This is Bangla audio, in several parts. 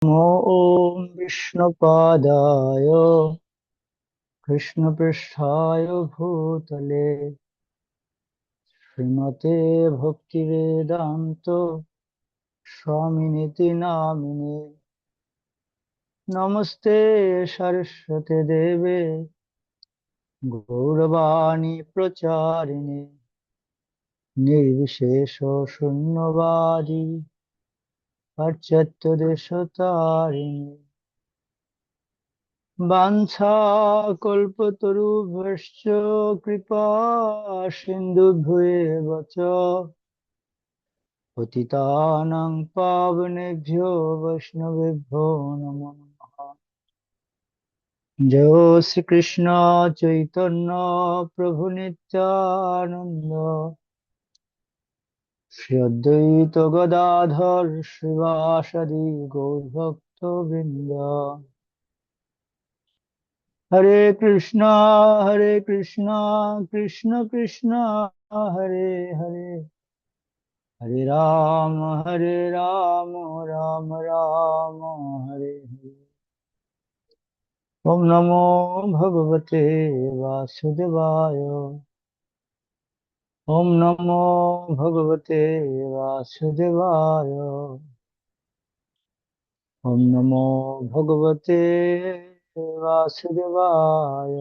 ॐ विष्णुपादाय कृष्णपृष्ठाय भूतले श्रीमते भक्तिवेदान्त स्वामिनिति नामिने। नमस्ते सरस्वती देवे गौरवाणी प्रचारिणे निर्विशेष शून्यवादी पाश्चात्य देशतारिणे। वाञ्छाकल्पतरुभ्यश्च कृपा सिन्धुभ्येव च पतितानां पावनेभ्यो वैष्णवेभ्यो नमो नमः। जय श्री कृष्ण चैतन्य प्रभु नित्यानंद श्री अद्वैत गदाधर श्रीवासदि गौरभक्तवृंद। हरे कृष्णा कृष्ण कृष्ण हरे हरे, हरे राम राम राम हरे हरे। ओम नमो भगवते वासुदेवाय। ओम नमो भगवते वासुदेवाय। ओम नमो भगवते वासुदेवाय।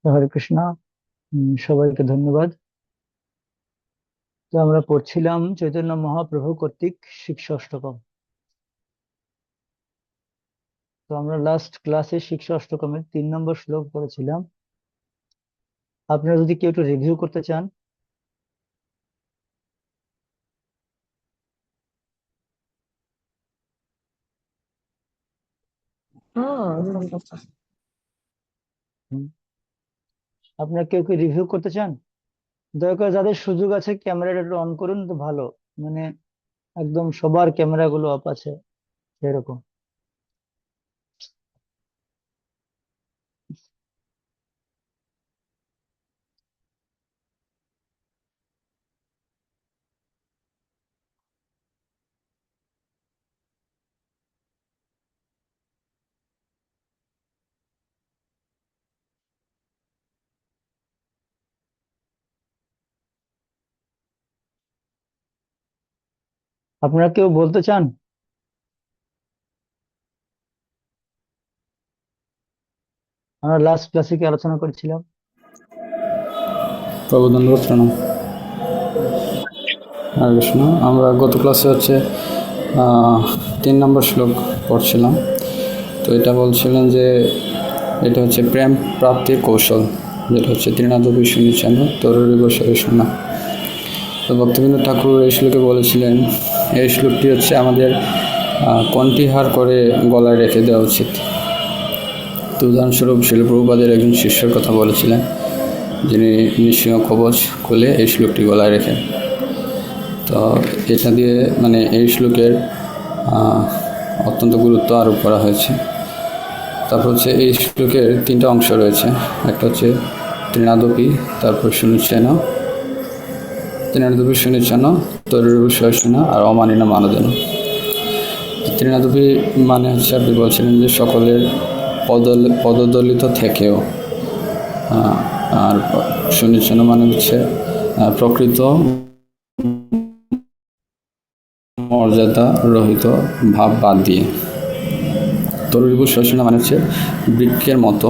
হরে কৃষ্ণ। সবাইকে ধন্যবাদ। তো আমরা পড়ছিলাম চৈতন্য মহাপ্রভু কর্তৃক শিক্ষা অষ্টকম। তো আমরা লাস্ট ক্লাসে শিক্ষা অষ্টকমের 3 নম্বর শ্লোক পড়েছিলাম। আপনারা যদি কেউ একটু রিভিউ করতে চান। হুম, আপনারা কেউ কেউ রিভিউ করতে চান? দয়া করে যাদের সুযোগ আছে ক্যামেরাটা একটু অন করুন তো ভালো, মানে একদম সবার ক্যামেরা গুলো অফ আছে এরকম। আপনারা কেউ বলতে চান? আমরা লাস্ট ক্লাসে কি আলোচনা করেছিলাম? প্রবোধন প্রণাম। হরে কৃষ্ণ। আমরা গত ক্লাসে হচ্ছে 3 নম্বর শ্লোক পড়ছিলাম। তো এটা বলছিলেন যে এটা হচ্ছে প্রেম প্রাপ্তির কৌশল, যেটা হচ্ছে তৃণাদপি শুনিছেন তরুরী বসরে শোনা। তো ভক্তিবিনোদ ঠাকুর এই শ্লোকে বলেছিলেন, এই শ্লোকটি হচ্ছে আমাদের কণ্ঠিহার করে গলায় রেখে দেওয়া উচিত। তো উদাহরণস্বরূপ শিল প্রভুপাদের একজন শিষ্যের কথা বলেছিলেন, যিনি নিঃসিংহ কবচ খুলে এই শ্লোকটি গলায় রেখেন। তো এটা দিয়ে মানে এই শ্লোকের অত্যন্ত গুরুত্ব আরোপ করা হয়েছে। তারপর হচ্ছে এই শ্লোকের 3টা অংশ রয়েছে। একটা হচ্ছে তৃণাদপি, তারপর শুনিচ্ছেন, তৃণাদপি শুনিচ্ছেন তরুষনা, আর অমানিনা মানদেন। তৃণাদপি মানে হচ্ছে আপনি বলছিলেন যে সকলের পদদলিত থেকেও, আর শুনিচ্ছেন মানে হচ্ছে প্রকৃত মর্যাদা রহিত ভাব বাদ দিয়ে। তরুরিভু সহিষ্ণু মানে হচ্ছে বৃক্ষের মতো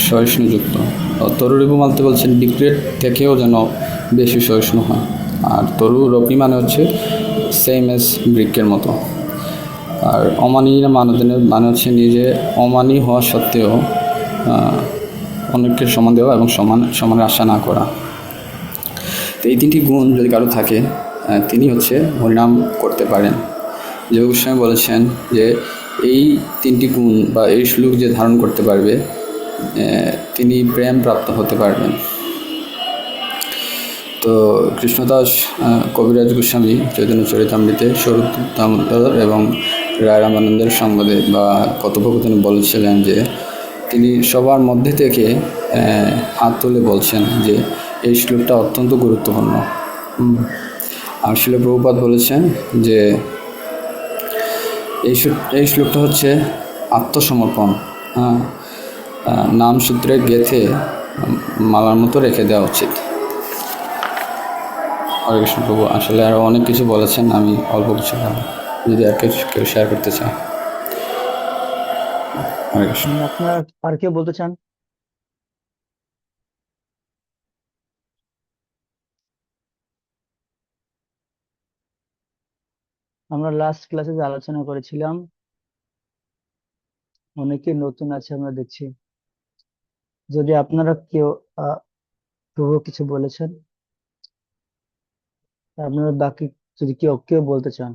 সহিষ্ণুযুক্ত। তরুরিভু মানতে বলছেন বৃক্ষের থেকেও যেন বেশি সহিষ্ণু হয়। আর তরুরপি মানে হচ্ছে সেম এজ বৃক্ষের মতো। আর অমানীর মানদেনের মানে হচ্ছে নিজে অমানী হওয়া সত্ত্বেও অনেককে সমান দেওয়া এবং সমানের আশা না করা। তো এই 3টি গুণ যদি কারো থাকে, তিনি হচ্ছে হরিনাম করতে পারেন। যোগ গোস্বামী বলেছেন যে এই 3টি গুণ বা এই শ্লোক যে ধারণ করতে পারবে তিনি প্রেম প্রাপ্ত হতে পারবেন। তো কৃষ্ণদাস কবিরাজ গোস্বামী চৈতন্য চরিতামৃতে স্বরূপ দামোদর এবং রায় রামানন্দের সংবাদে বা কথোপকথনে বলেছিলেন যে তিনি সবার মধ্যে থেকে হাত তুলে বলছেন যে এই শ্লোকটা অত্যন্ত গুরুত্বপূর্ণ। আর শিল প্রভুপাদ বলেছেন যে এই শ্লোকটা হচ্ছে আত্মসমর্পণ। হ্যাঁ, নাম সূত্রে গেঁথে মালার মতো রেখে দেওয়া উচিত। হরে কৃষ্ণ প্রভু, আসলে আরও অনেক কিছু বলেছেন, আমি অল্প কিছু বলবো, যদি আর কিছু কেউ শেয়ার করতে চায়। হরে কৃষ্ণ। আপনার আর কেউ বলতে চান? আমরা লাস্ট ক্লাসে যে আলোচনা করেছিলাম, অনেকে নতুন আছে আমরা দেখছি। যদি আপনারা কেউ প্রভু কিছু বলেছেন, আপনারা বাকি যদি কেউ কেউ বলতে চান।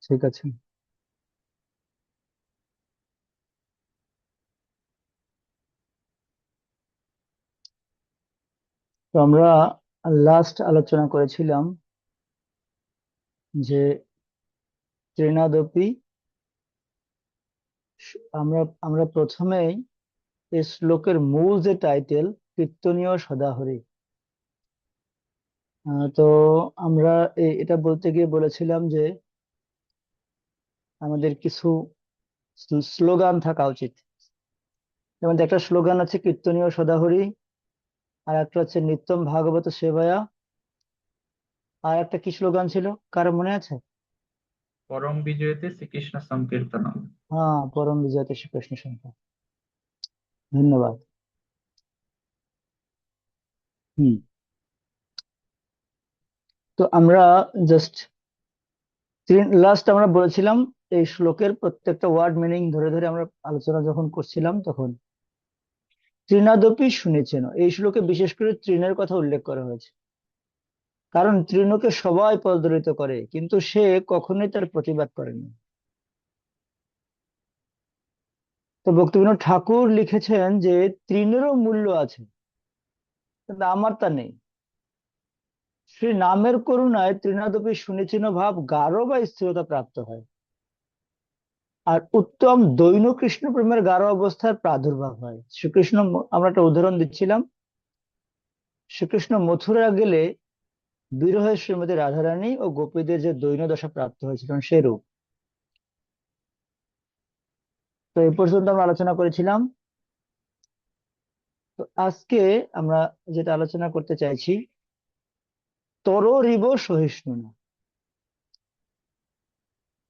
ঠিক আছে, তো আমরা লাস্ট আলোচনা করেছিলাম যে ত্রিনাদপি, আমরা আমরা প্রথমেই এই শ্লোকের মূল যে টাইটেল, কীর্তনীয় সদাহরি, তো আমরা এটা বলতে গিয়ে বলেছিলাম যে আমাদের কিছু স্লোগান থাকা উচিত। যেমন একটা স্লোগান আছে কীর্তনীয় সদাহরি, আর একটা হচ্ছে নিত্যম ভাগবত সেবায়া, আর একটা কি স্লোগান ছিল, কারো মনে আছে? পরম বিজয়তে শ্রীকৃষ্ণ সংকীর্তনম। হ্যাঁ, পরম বিজয়তে শ্রীকৃষ্ণ সংখ্যা। ধন্যবাদ। হুম। তো আমরা জাস্ট লাস্ট আমরা বলেছিলাম এই শ্লোকের প্রত্যেকটা ওয়ার্ড মিনিং ধরে ধরে আমরা আলোচনা যখন করছিলাম, তখন তৃণাদপি শুনেছেন এই শ্লোকে বিশেষ করে তৃণের কথা উল্লেখ করা হয়েছে। কারণ তৃণকে সবাই পদদলিত করে, কিন্তু সে কখনোই তার প্রতিবাদ করেনি। তো ভক্তিবিনোদ ঠাকুর লিখেছেন যে তৃণেরও মূল্য আছে, কিন্তু আমার তা নেই। শ্রী নামের করুণায় তৃণাদপি শুনেছিন ভাব গাঢ় বা স্থিরতা প্রাপ্ত হয়, আর উত্তম দৈন কৃষ্ণ প্রেমের গাঢ় অবস্থার প্রাদুর্ভাব হয়। শ্রীকৃষ্ণ, আমরা একটা উদাহরণ দিচ্ছিলাম, শ্রীকৃষ্ণ মথুরা গেলে বিরহে শ্রীমতী রাধারানী ও গোপীদের যে দৈন দশা প্রাপ্ত হয়েছিলেন সেই রূপ। তো এই পর্যন্ত আমরা আলোচনা করেছিলাম। তো আজকে আমরা যেটা আলোচনা করতে চাইছি, তরোরিব সহিষ্ণু না,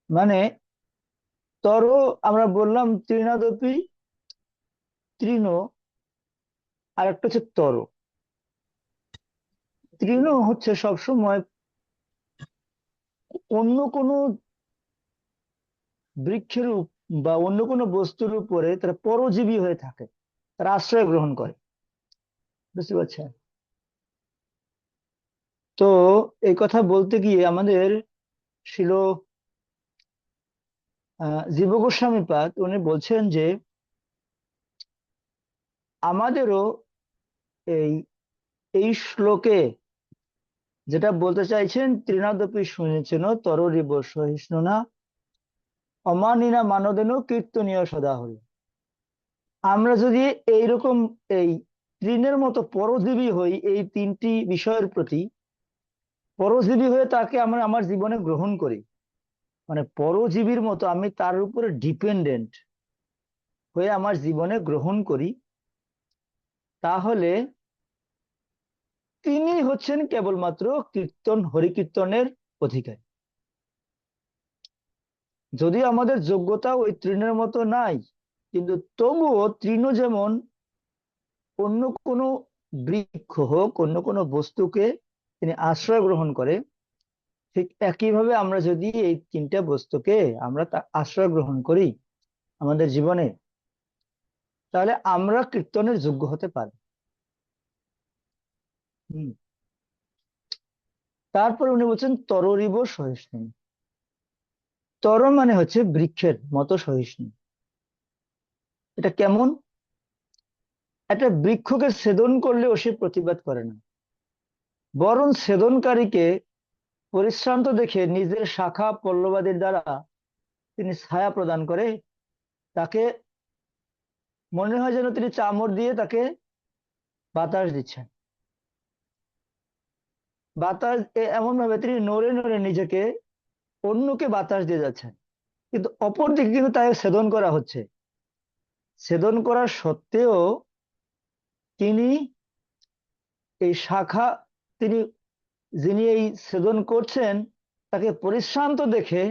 মানে তর, আমরা বললাম তৃণাদপি, তৃণ, আর একটা হচ্ছে তর। তৃণ হচ্ছে সবসময় অন্য কোনো বৃক্ষের বা অন্য কোনো বস্তুর উপরে তারা পরজীবী হয়ে থাকে, তারা আশ্রয় গ্রহণ করে। বুঝতে পারছেন? তো এই কথা বলতে গিয়ে আমাদের ছিল জীব গোস্বামী পাদ, উনি বলছেন যে আমাদেরও এই এই শ্লোকে যেটা বলতে চাইছেন, তৃণাদপি শুনেছেন তররিব সহিষ্ণু না, অমানিনা মানদেন কীর্তনীয় সদা হরি। আমরা যদি এইরকম এই তৃণের মতো পরজীবী হই এই তিনটি বিষয়ের প্রতি, পরজীবী হয়ে তাকে আমরা আমার জীবনে গ্রহণ করি, মানে পরজীবীর মতো আমি তার উপরে ডিপেন্ডেন্ট হয়ে আমার জীবনে গ্রহণ করি, তাহলে তিনি হচ্ছেন কেবলমাত্র কীর্তন হরিকীর্তনের অধিকারী। যদিও আমাদের যোগ্যতা ওই তৃণের মতো নাই, কিন্তু তবুও তৃণ যেমন অন্য কোনো বৃক্ষ হোক, অন্য কোনো বস্তুকে তিনি আশ্রয় গ্রহণ করে, ঠিক একইভাবে আমরা যদি এই তিনটা বস্তুকে আমরা তা আশ্রয় গ্রহণ করি আমাদের জীবনে, তাহলে আমরা কীর্তনের যোগ্য হতে পারি। হম। তারপর উনি বলছেন তররিব সহিষ্ণু। তর মানে হচ্ছে বৃক্ষের মতো সহিষ্ণু। এটা কেমন? একটা বৃক্ষকে ছেদন করলেও সে প্রতিবাদ করে না, বরং ছেদনকারীকে পরিশ্রান্ত দেখে নিজের শাখা পল্লবাদির দ্বারা তিনি ছায়া প্রদান করে, তাকে মনে হয় যেন তিনি চামড় দিয়ে তাকে বাতাস দিচ্ছেন। বাতাস এমন ভাবে তিনি নড়ে নড়ে নিজেকে অন্যকে বাতাস দিয়ে যাচ্ছেন, কিন্তু অপরদিকে কিন্তু তাকে ছেদন করা হচ্ছে। ছেদন করা সত্ত্বেও তিনি এই শাখা, তিনি যিনি এই ছেদন করছেন তাকে পরিশ্রান্ত দেখে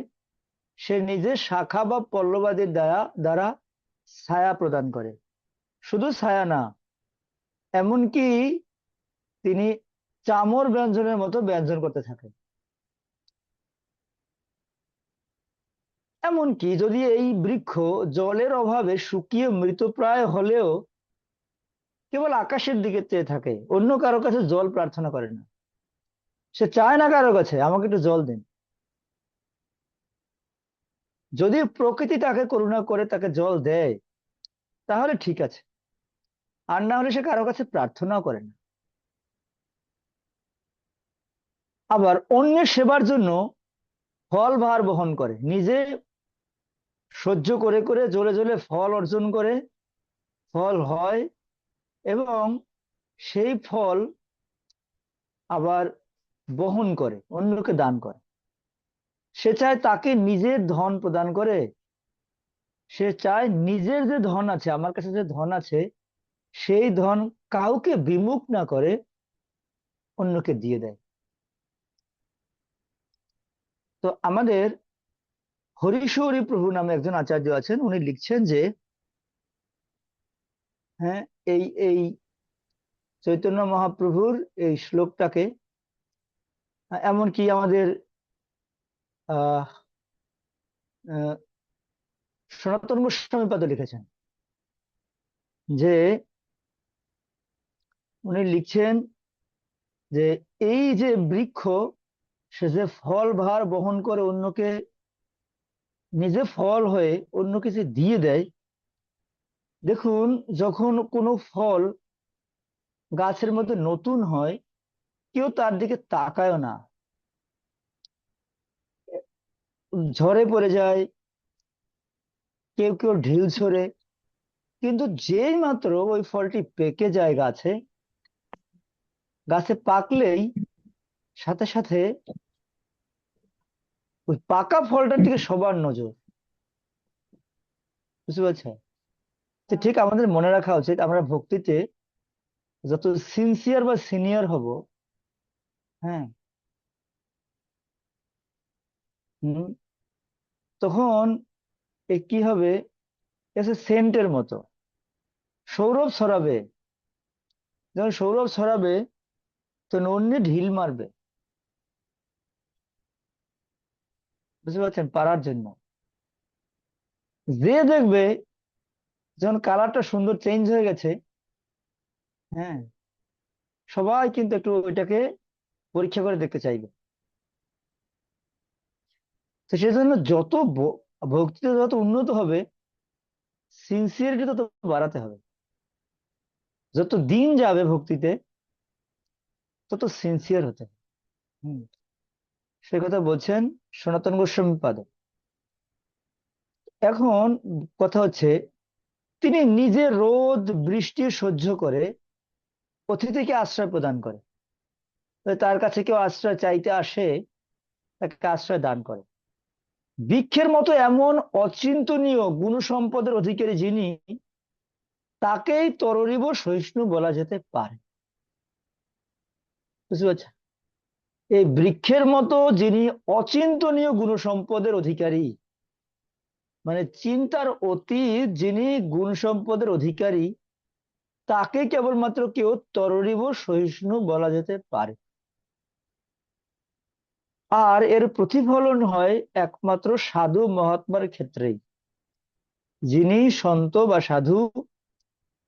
সে নিজের শাখা বা পল্লবাদির দ্বারা দ্বারা ছায়া প্রদান করে। শুধু ছায়া না, এমনকি তিনি চামর ব্যঞ্জনের মতো ব্যঞ্জন করতে থাকেন। এমনকি যদি এই বৃক্ষ জলের অভাবে শুকিয়ে মৃতপ্রায় হলেও কেবল আকাশের দিকে চেয়ে থাকে, অন্য কারো কাছে জল প্রার্থনা করে না। সে চায় না কারো কাছে আমাকে একটু জল দিন। যদি প্রকৃতি তাকে করুণা করে তাকে জল দেয় তাহলে ঠিক আছে, আর না হলে সে কারো কাছে প্রার্থনাও করে না। আবার অন্যের সেবার জন্য ফল ভার বহন করে, নিজে সহ্য করে করে জ্বলে জ্বলে ফল অর্জন করে, ফল হয় এবং সেই ফল আবার বহন করে অন্যকে দান করে। সে চায় তাকে নিজের ধন প্রদান করে, সে চায় নিজের যে ধন আছে, আমার কাছে যে ধন আছে সেই ধন কাউকে বিমুখ না করে অন্যকে দিয়ে দেয়। তো আমাদের হরিশৌরী প্রভু নামে একজন আচার্য আছেন, উনি লিখছেন যে হ্যাঁ, এই এই চৈতন্য মহাপ্রভুর এই শ্লোকটাকে এমনকি আমাদের আহ আহ, সনাতন গোস্বামী পাদ লিখেছেন যে উনি লিখছেন যে এই যে বৃক্ষ সে যে ফল ভার বহন করে অন্যকে, নিজে ফল হয়ে অন্যকে যে দিয়ে দেয়। দেখুন, যখন কোনো ফল গাছের মধ্যে নতুন হয় কেউ তার দিকে তাকায় না, ঝরে পড়ে যায়, কেউ কেউ ঢিল ছোড়ে। কিন্তু যেই মাত্র ওই ফলটি পেকে যায় গাছে, গাছে পাকলেই সাথে সাথে ওই পাকা ফলটার দিকে সবার নজর। বুঝতে পারছেন? তো ঠিক আমাদের মনে রাখা উচিত আমরা ভক্তিতে যত সিনসিয়ার বা সিনিয়র হব, হ্যাঁ, হুম, তখন এ কি হবে, এসে সেন্টের মতো সৌরভ ছড়াবে। যখন সৌরভ ছড়াবে তখন অন্য ঢিল মারবে। বুঝতে পারছেন? পারার জন্য যে দেখবে যখন কালারটা সুন্দর চেঞ্জ হয়ে গেছে, হ্যাঁ, সবাই কিন্তু একটু ওইটাকে পরীক্ষা করে দেখতে চাইবে। তো সেজন্য যত ভক্তিতে যত উন্নত হবে সিনসিয়ারিটি তত বাড়াতে হবে। যত দিন যাবে ভক্তিতে তত সিনসিয়ার হতে হবে। হুম, সে কথা বলছেন সনাতন গোস্বামী পাদ। এখন কথা হচ্ছে তিনি নিজে রোদ বৃষ্টি সহ্য করে অতিথিকে আশ্রয় প্রদান করে। তার কাছে কেউ আশ্রয় চাইতে আসে তাকে আশ্রয় দান করে। বৃক্ষের মতো এমন অচিন্তনীয় গুণ সম্পদের অধিকারী যিনি, তাকেই তররিব সহিষ্ণু বলা যেতে পারে। বুঝতে পারছেন? এই বৃক্ষের মতো যিনি অচিন্তনীয় গুণ সম্পদের অধিকারী, মানে চিন্তার অতীত যিনি গুণ সম্পদের অধিকারী, তাকে কেবলমাত্র কেউ তররিব সহিষ্ণু বলা যেতে পারে। আর এর প্রতিফলন হয় একমাত্র সাধু মহাত্মার ক্ষেত্রেই। যিনি সন্ত বা সাধু,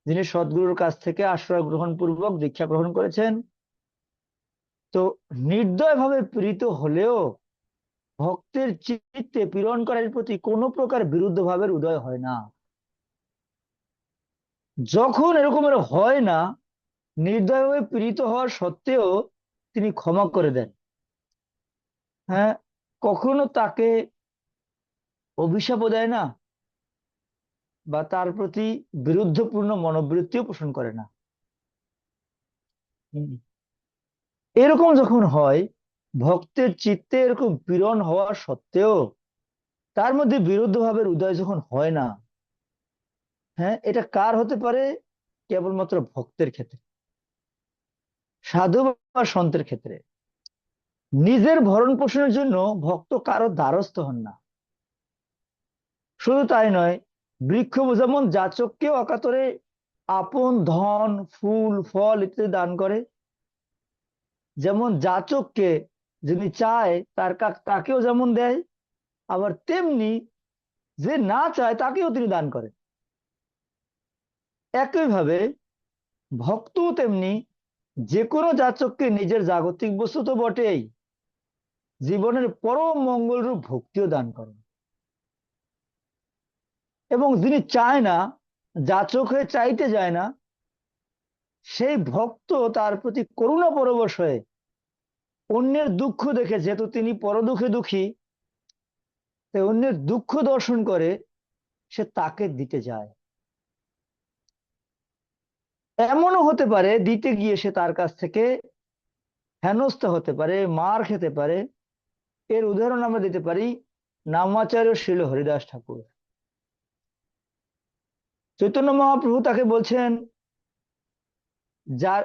যিনি সদ্গুরুর কাছ থেকে আশ্রয় গ্রহণ পূর্বক দীক্ষা গ্রহণ করেছেন, তো নির্দয়ভাবে পীড়িত হলেও ভক্তের চিত্তে পীড়নকারীর প্রতি কোনো প্রকার বিরুদ্ধ ভাবের উদয় হয় না। যখন এরকমের হয় না, নির্দয়ভাবে পীড়িত হওয়ার সত্ত্বেও তিনি ক্ষমা করে দেন। হ্যাঁ, কখনো তাকে অভিশাপও দেয় না, বা তার প্রতি বিরুদ্ধপূর্ণ মনোবৃত্তিও পোষণ করে না। হুম। এরকম যখন হয়, ভক্তের চিত্তে এরকম পীড়ন হওয়া সত্ত্বেও তার মধ্যে বিরুদ্ধ ভাবের উদয় যখন হয় না, হ্যাঁ, এটা কার হতে পারে? কেবলমাত্র ভক্তের ক্ষেত্রে, সাধু বা সন্তের ক্ষেত্রে। নিজের ভরণ পোষণের জন্য ভক্ত কারো দ্বারস্থ হন না। শুধু তাই নয়, বৃক্ষ যেমন যাচককে অকাতরে আপন ধন, ফুল, ফল ইত্যাদি দান করে, যেমন যাচককে যদি চায় তাকেও যেমন দেয়, আবার তেমনি যে না চায় তাকেও তিনি দান করেন। একইভাবে ভক্ত তেমনি যে কোনো যাচককে নিজের জাগতিক বস্তু তো বটেই, জীবনের পরম মঙ্গল রূপ ভক্তিও দান করেন। এবং যিনি চায় না, যাচক হয়ে চাইতে যায় না, সেই ভক্ত তার প্রতি করুণা পরবশ হয়ে অন্যের দুঃখ দেখে, যেহেতু তিনি পরদুঃখে দুঃখী, তাই অন্যের দুঃখ দর্শন করে সে তাকে দিতে যায়। এমনও হতে পারে দিতে গিয়ে সে তার কাছ থেকে হেনস্থা হতে পারে, মার খেতে পারে। এর উদাহরণ আমরা দিতে পারি নামাচার্য শ্রীল হরিদাস ঠাকুর। চৈতন্য মহাপ্রভু তাকে বলছেন, যার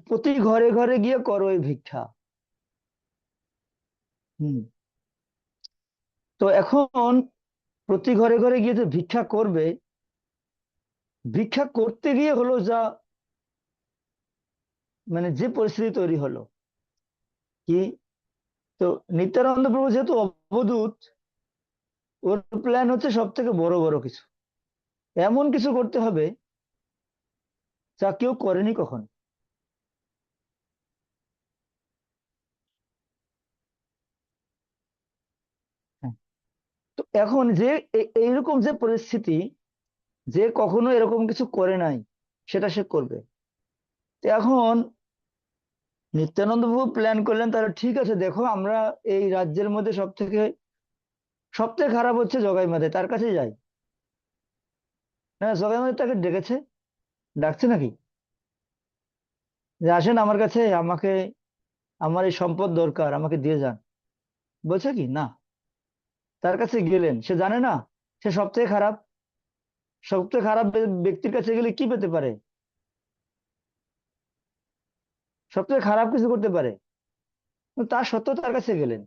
প্রতি ঘরে ঘরে গিয়ে করো এই ভিক্ষা। হুম। তো এখন প্রতি ঘরে ঘরে গিয়ে যে ভিক্ষা করবে, ভিক্ষা করতে গিয়ে হলো যা, মানে যে পরিস্থিতি তৈরি হলো কি, তো নিত্যানন্দ প্রভু যেহেতু অবধূত, ওর প্ল্যান হচ্ছে সব থেকে বড় বড় কিছু, এমন কিছু করতে হবে যা কেউ করেনি কখন। হ্যাঁ। তো এখন যে এইরকম যে পরিস্থিতি, যে কখনো এরকম কিছু করে নাই, সেটা সে করবে। তো এখন নিত্যানন্দ প্রভু প্ল্যান করলেন, তাহলে ঠিক আছে, দেখো আমরা এই রাজ্যের মধ্যে সবথেকে খারাপ হচ্ছে জগাই মাঝে, তার কাছে যাই। না, জগাই মাঝে তাকে ডেকেছে, ডাকছে নাকি যে আসেন আমার কাছে, আমার এই সম্পদ দরকার, আমাকে দিয়ে যান, বলছে কি না? তার কাছে গেলেন, সে জানে না সে সবথেকে খারাপ ব্যক্তির কাছে গেলে কি পেতে পারে? সবথেকে খারাপ কিছু করতে পারে। তার সত্ত্বেও তার কাছে গেলেন,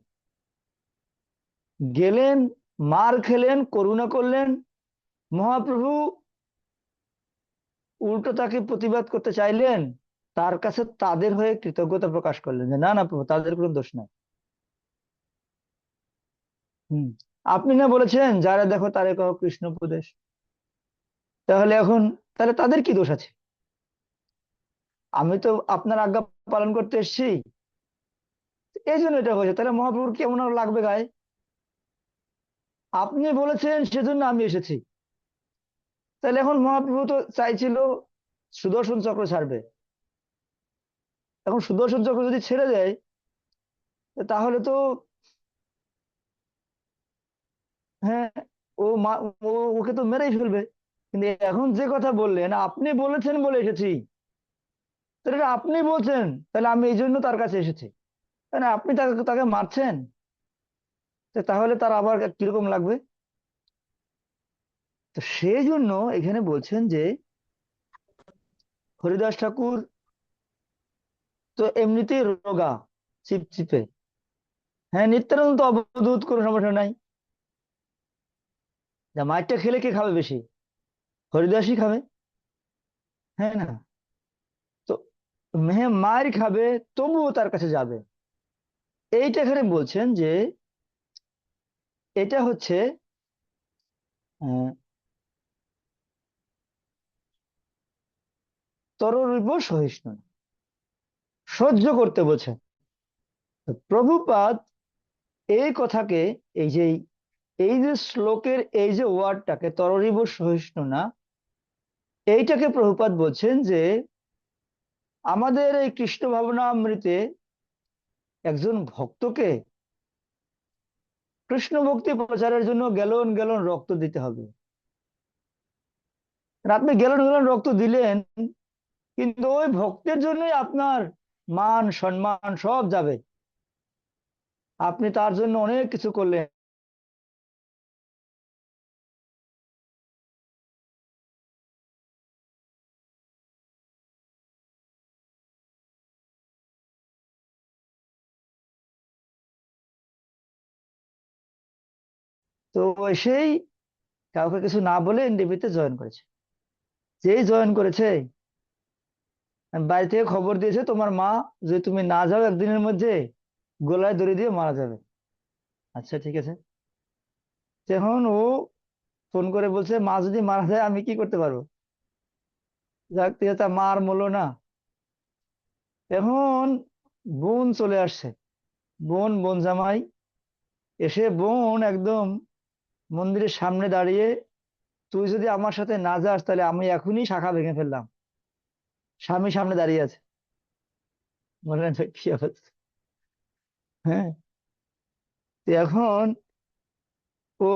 গেলেন মার খেলেন, করুণা করলেন। মহাপ্রভু উল্টো তাকে প্রতিবাদ করতে চাইলেন, তার কাছে তাদের হয়ে কৃতজ্ঞতা প্রকাশ করলেন যে না না প্রভু, তাদের কোনো দোষ নাই। হম। আপনি না বলেছেন যারা দেখো তারে কহ কৃষ্ণ উপদেশ, তাহলে এখন তাহলে তাদের কি দোষ আছে? আমি তো আপনার আজ্ঞা পালন করতে এসেছি, এই জন্য এটা হয়েছে। তাহলে মহাপ্রভুর কেমন আর লাগবে গায়ে? আপনি বলেছেন সেজন্য আমি এসেছি। তাহলে এখন মহাপ্রভু তো চাইছিল সুদর্শন চক্র ছাড়বে, এখন সুদর্শন চক্র যদি ছেড়ে দেয়, তাহলে তো, হ্যাঁ, ওকে তো মেরেই ফেলবে। কিন্তু এখন যে কথা বললেন, আপনি বলেছেন বলে এসেছি, তাহলে এটা আপনি বলছেন, তাহলে আমি এই জন্য তার কাছে এসেছি। তাহলে আপনি তাকে তাকে মারছেন, তাহলে তার আবার কিরকম লাগবে? তো সেই জন্য এখানে বলছেন যে হরিদাস ঠাকুর তো এমনিতেই রোগা, চিপচিপে। হ্যাঁ, নিত্যানন্দ তো অবধূত, কোনো সমস্যা নাই। যা মারটা খেলে কে খাবে বেশি? হরিদাসই খাবে, হ্যাঁ না? তো মেহে মার খাবে, তবুও তার কাছে যাবে। এইটা এখানে বলছেন যে এটা হচ্ছে আহ, তরল সহিষ্ণু। সহ্য করতে বলছেন। তো প্রভুপাদ এই কথাকে, এই যে এই যে শ্লোকের এই যে ওয়ার্ডটাকে তররিব সহিষ্ণু না, এইটাকে প্রভুপাদ বলছেন যে আমাদের এই কৃষ্ণ ভাবনামৃতে একজন ভক্তকে কৃষ্ণ ভক্তি প্রচারের জন্য গ্যালন গ্যালন রক্ত দিতে হবে। আর আপনি গ্যালন গ্যালন রক্ত দিলেন, কিন্তু ওই ভক্তের জন্যই আপনার মান সম্মান সব যাবে। আপনি তার জন্য অনেক কিছু করলেন, তো সেই কাউকে কিছু না বলে এনডিপিতে জয়েন করেছে। যেই জয়েন করেছে, বাড়ি থেকে খবর দিয়েছে তোমার মা যে তুমি না যাও একদিনের মধ্যে গলায় দড়ি দিয়ে মারা যাবে। আচ্ছা ঠিক আছে। তখন ও ফোন করে বলছে মা যদি মারা যায় আমি কি করতে পারবো। যাক, তা মা আর মরলো না। এখন বোন চলে আসছে, বোন বোন জামাই এসে, বোন একদম মন্দিরের সামনে দাঁড়িয়ে, তুই যদি আমার সাথে না যাস তাহলে আমি এখনই শাখা ভেঙে ফেললাম। স্বামী সামনে দাঁড়িয়ে আছে, বললেন কি অবস্থা। হ্যাঁ, তো এখন ও,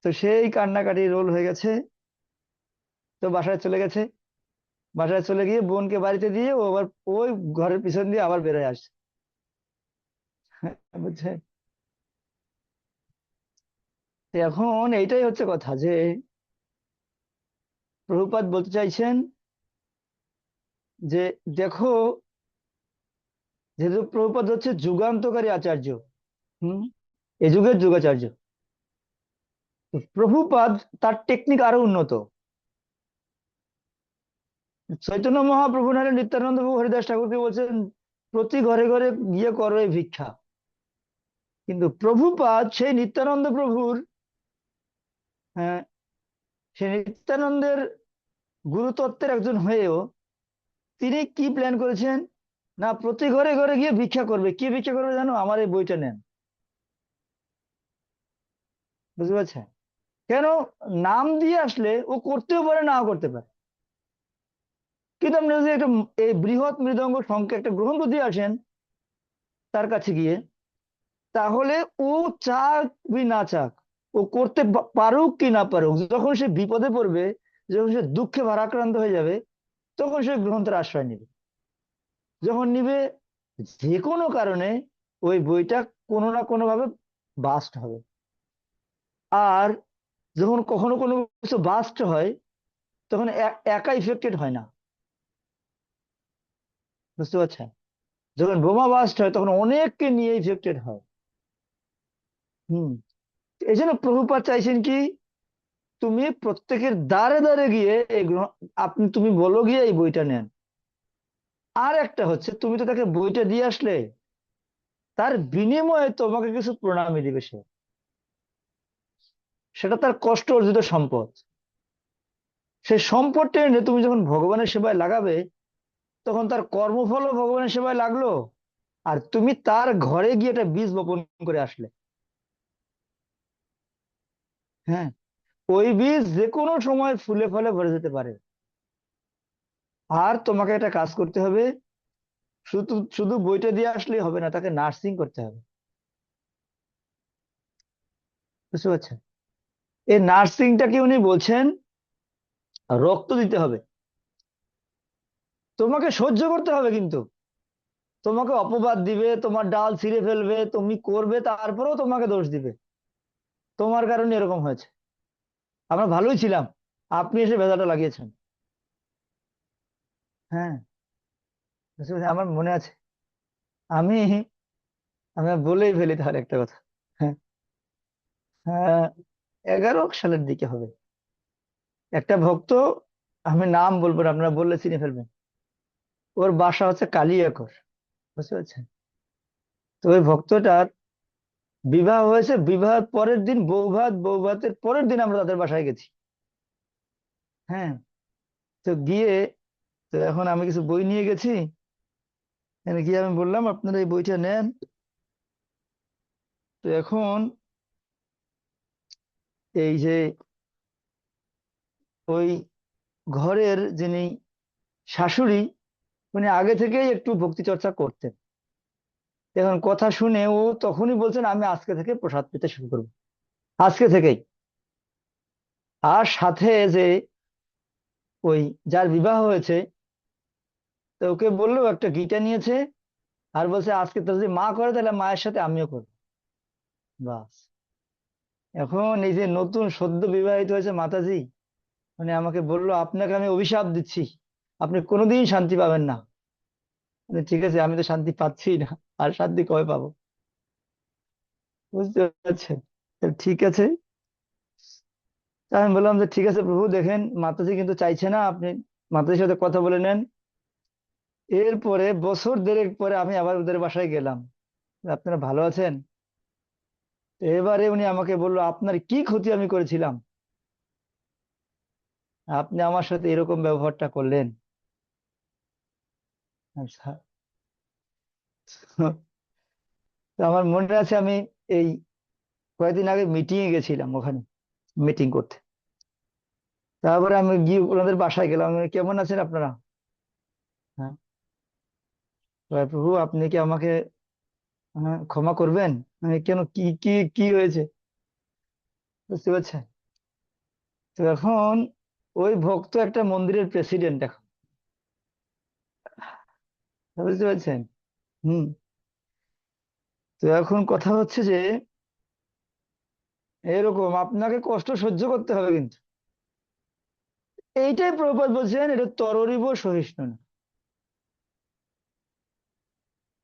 তো সেই কান্নাকাটি রোল হয়ে গেছে। তো বাসায় চলে গেছে, বাসায় চলে গিয়ে বোনকে বাড়িতে দিয়ে ও আবার ওই ঘরের পিছন দিয়ে আবার বেরোয় আসছে। বুঝছেন? তো এখন এইটাই হচ্ছে কথা যে প্রভুপাদ বলতে চাইছেন যে দেখো, যেহেতু প্রভুপাদ হচ্ছে যুগান্তকারী আচার্য, হম, এই যুগের যুগাচার্য, তো প্রভুপাদ তার টেকনিক আরো উন্নত। চৈতন্য মহাপ্রভু নাহলে নিত্যানন্দ প্রভু হরিদাস ঠাকুরকে বলছেন প্রতি ঘরে ঘরে গিয়ে করো এই ভিক্ষা। কিন্তু প্রভুপাদ সেই নিত্যানন্দ প্রভুর, হ্যাঁ, সেই নিত্যানন্দের গুরুতত্ত্বের একজন হয়েও তিনি কি প্ল্যান করেছেন, না প্রতি ঘরে ঘরে গিয়ে ভিক্ষা করবে। কি ভিক্ষা করবে জানো? আমার এই বইটা নেন। বুঝতে পারছেন? কেন? নাম দিয়ে আসলে ও করতেও পারে, নাও করতে পারে। কিন্তু আপনি যদি একটা এই বৃহৎ মৃদঙ্গ সংখ্যা একটা গ্রন্থ দিয়ে আসেন তার কাছে গিয়ে, তাহলে ও চাক কি না চাক, ও করতে পারুক কি না পারুক, যখন সে বিপদে পড়বে, যখন সে দুঃখে ভারাক্রান্ত হয়ে যাবে, তখন সে গ্রন্থের আশ্রয় নেবে। যখন নিবে, যে কোনো কারণে ওই বইটা কোনো না কোনো ভাবে বাস্ট হবে। আর যখন কখনো কোনো কিছু বাস্ট হয়, তখন একা ইফেক্টেড হয় না। বুঝতে পারছেন? যখন বোমা বাস্ট হয় তখন অনেককে নিয়ে ইফেক্টেড হয়। হম, এই জন্য প্রভুপাদ চাইছেন কি, তুমি প্রত্যেকের দ্বারে দ্বারে গিয়ে এই আপনি তুমি বলো গিয়ে এই বইটা নেন। আর একটা হচ্ছে, তুমি তো তাকে বইটা দিয়ে আসলে, তার বিনিময়ে তোমাকে কিছু প্রণামী দিবে সে। সেটা তার কষ্ট অর্জিত সম্পদ। সেই সম্পদটা এনে তুমি যখন ভগবানের সেবায় লাগাবে, তখন তার কর্মফলও ভগবানের সেবায় লাগলো, আর তুমি তার ঘরে গিয়ে একটা বীজ বপন করে আসলে। হ্যাঁ, ওই বীজ যে কোনো সময় ফুলে ফলে ভরে যেতে পারে। আর তোমাকে একটা কাজ করতে হবে, শুধু শুধু বইটা দিয়ে আসলেই হবে না, তাকে নার্সিং করতে হবে। বুঝতে পারছেন? এই নার্সিংটাকে উনি বলছেন রক্ত দিতে হবে। তোমাকে সহ্য করতে হবে, কিন্তু তোমাকে অপবাদ দিবে, তোমার ডাল ছিঁড়ে ফেলবে, তুমি করবে তারপরেও তোমাকে দোষ দিবে, তোমার কারণে এরকম হয়েছে, আমরা ভালোই ছিলাম, আপনি এসে ভেজালটা লাগিয়েছেন। হ্যাঁ, বুঝতে পারছেন? আমার মনে আছে, আমি আমি বলেই ফেলি তাহলে একটা কথা। হ্যাঁ, হ্যাঁ, 11 সালের দিকে হবে। একটা ভক্ত, আমি নাম বলবো না, আপনারা বললে চিনে ফেলবেন। ওর বাসা হচ্ছে কালিয়াকর। বুঝতে পারছেন? তো ওই ভক্তটার বিবাহ হয়েছে, বিবাহের পরের দিন বৌভাত, বৌভাতের পরের দিন আমরা তাদের বাসায় গেছি। হ্যাঁ, তো গিয়ে, তো এখন আমি কিছু বই নিয়ে গেছি, এখানে গিয়ে আমি বললাম আপনারা এই বইটা নেন। তো এখন এই যে ওই ঘরের যিনি শাশুড়ি, উনি আগে থেকেই একটু ভক্তি চর্চা করতেন। এখন কথা শুনে ও তখনই বলছেন আমি আজকে থেকে প্রসাদ পেতে শুরু করবো, আজকে থেকেই। আর সাথে যে ওই যার বিবাহ হয়েছে, তো ওকে বললো, একটা গিটার নিয়েছে, আর বলছে আজকে তো যদি মা করে তাহলে মায়ের সাথে আমিও করবো। বাস। এখন এই যে নতুন সদ্য বিবাহিত হয়েছে মাতাজি, মানে আমাকে বললো আপনাকে আমি অভিশাপ দিচ্ছি, আপনি কোনোদিন শান্তি পাবেন না। ঠিক আছে, আমি তো শান্তি পাচ্ছি না, আর শান্তি কবে পাবো? বুঝতে পারছেন? তো ঠিক আছে। তা আমি বললাম যে ঠিক আছে প্রভু, দেখেন মাতাজি কিন্তু চাইছে না, আপনি মাতাজির সাথে কথা বলে নেন। এরপরে বছর দেড়েক পরে আমি আবার ওদের বাসায় গেলাম, আপনারা ভালো আছেন? তো এবারে উনি আমাকে বললো আপনার কি ক্ষতি আমি করেছিলাম, আপনি আমার সাথে এরকম ব্যবহারটা করলেন। আচ্ছা। তো আমার মনে আছে আমি এই কয়েকদিন আগে মিটিং এ গেছিলাম, ওখানে মিটিং করতে। তারপরে আমি গিয়ে ওনাদের বাসায় গেলাম, আমি, কেমন আছেন আপনারা? হ্যাঁ। কয়, প্রভু আপনি কি আমাকে ক্ষমা করবেন? আমি, কেন, কি কি কি হয়েছে? বুঝতে পারছেন? তো এখন ওই ভক্ত একটা মন্দিরের প্রেসিডেন্ট এখন, বুঝতে পারছেন? হুম। তো এখন কথা হচ্ছে যে এরকম আপনাকে কষ্ট সহ্য করতে হবে কিন্তু। এইটাই প্রভুপাদ বলছেন, এটা তররিব সহিষ্ণু না।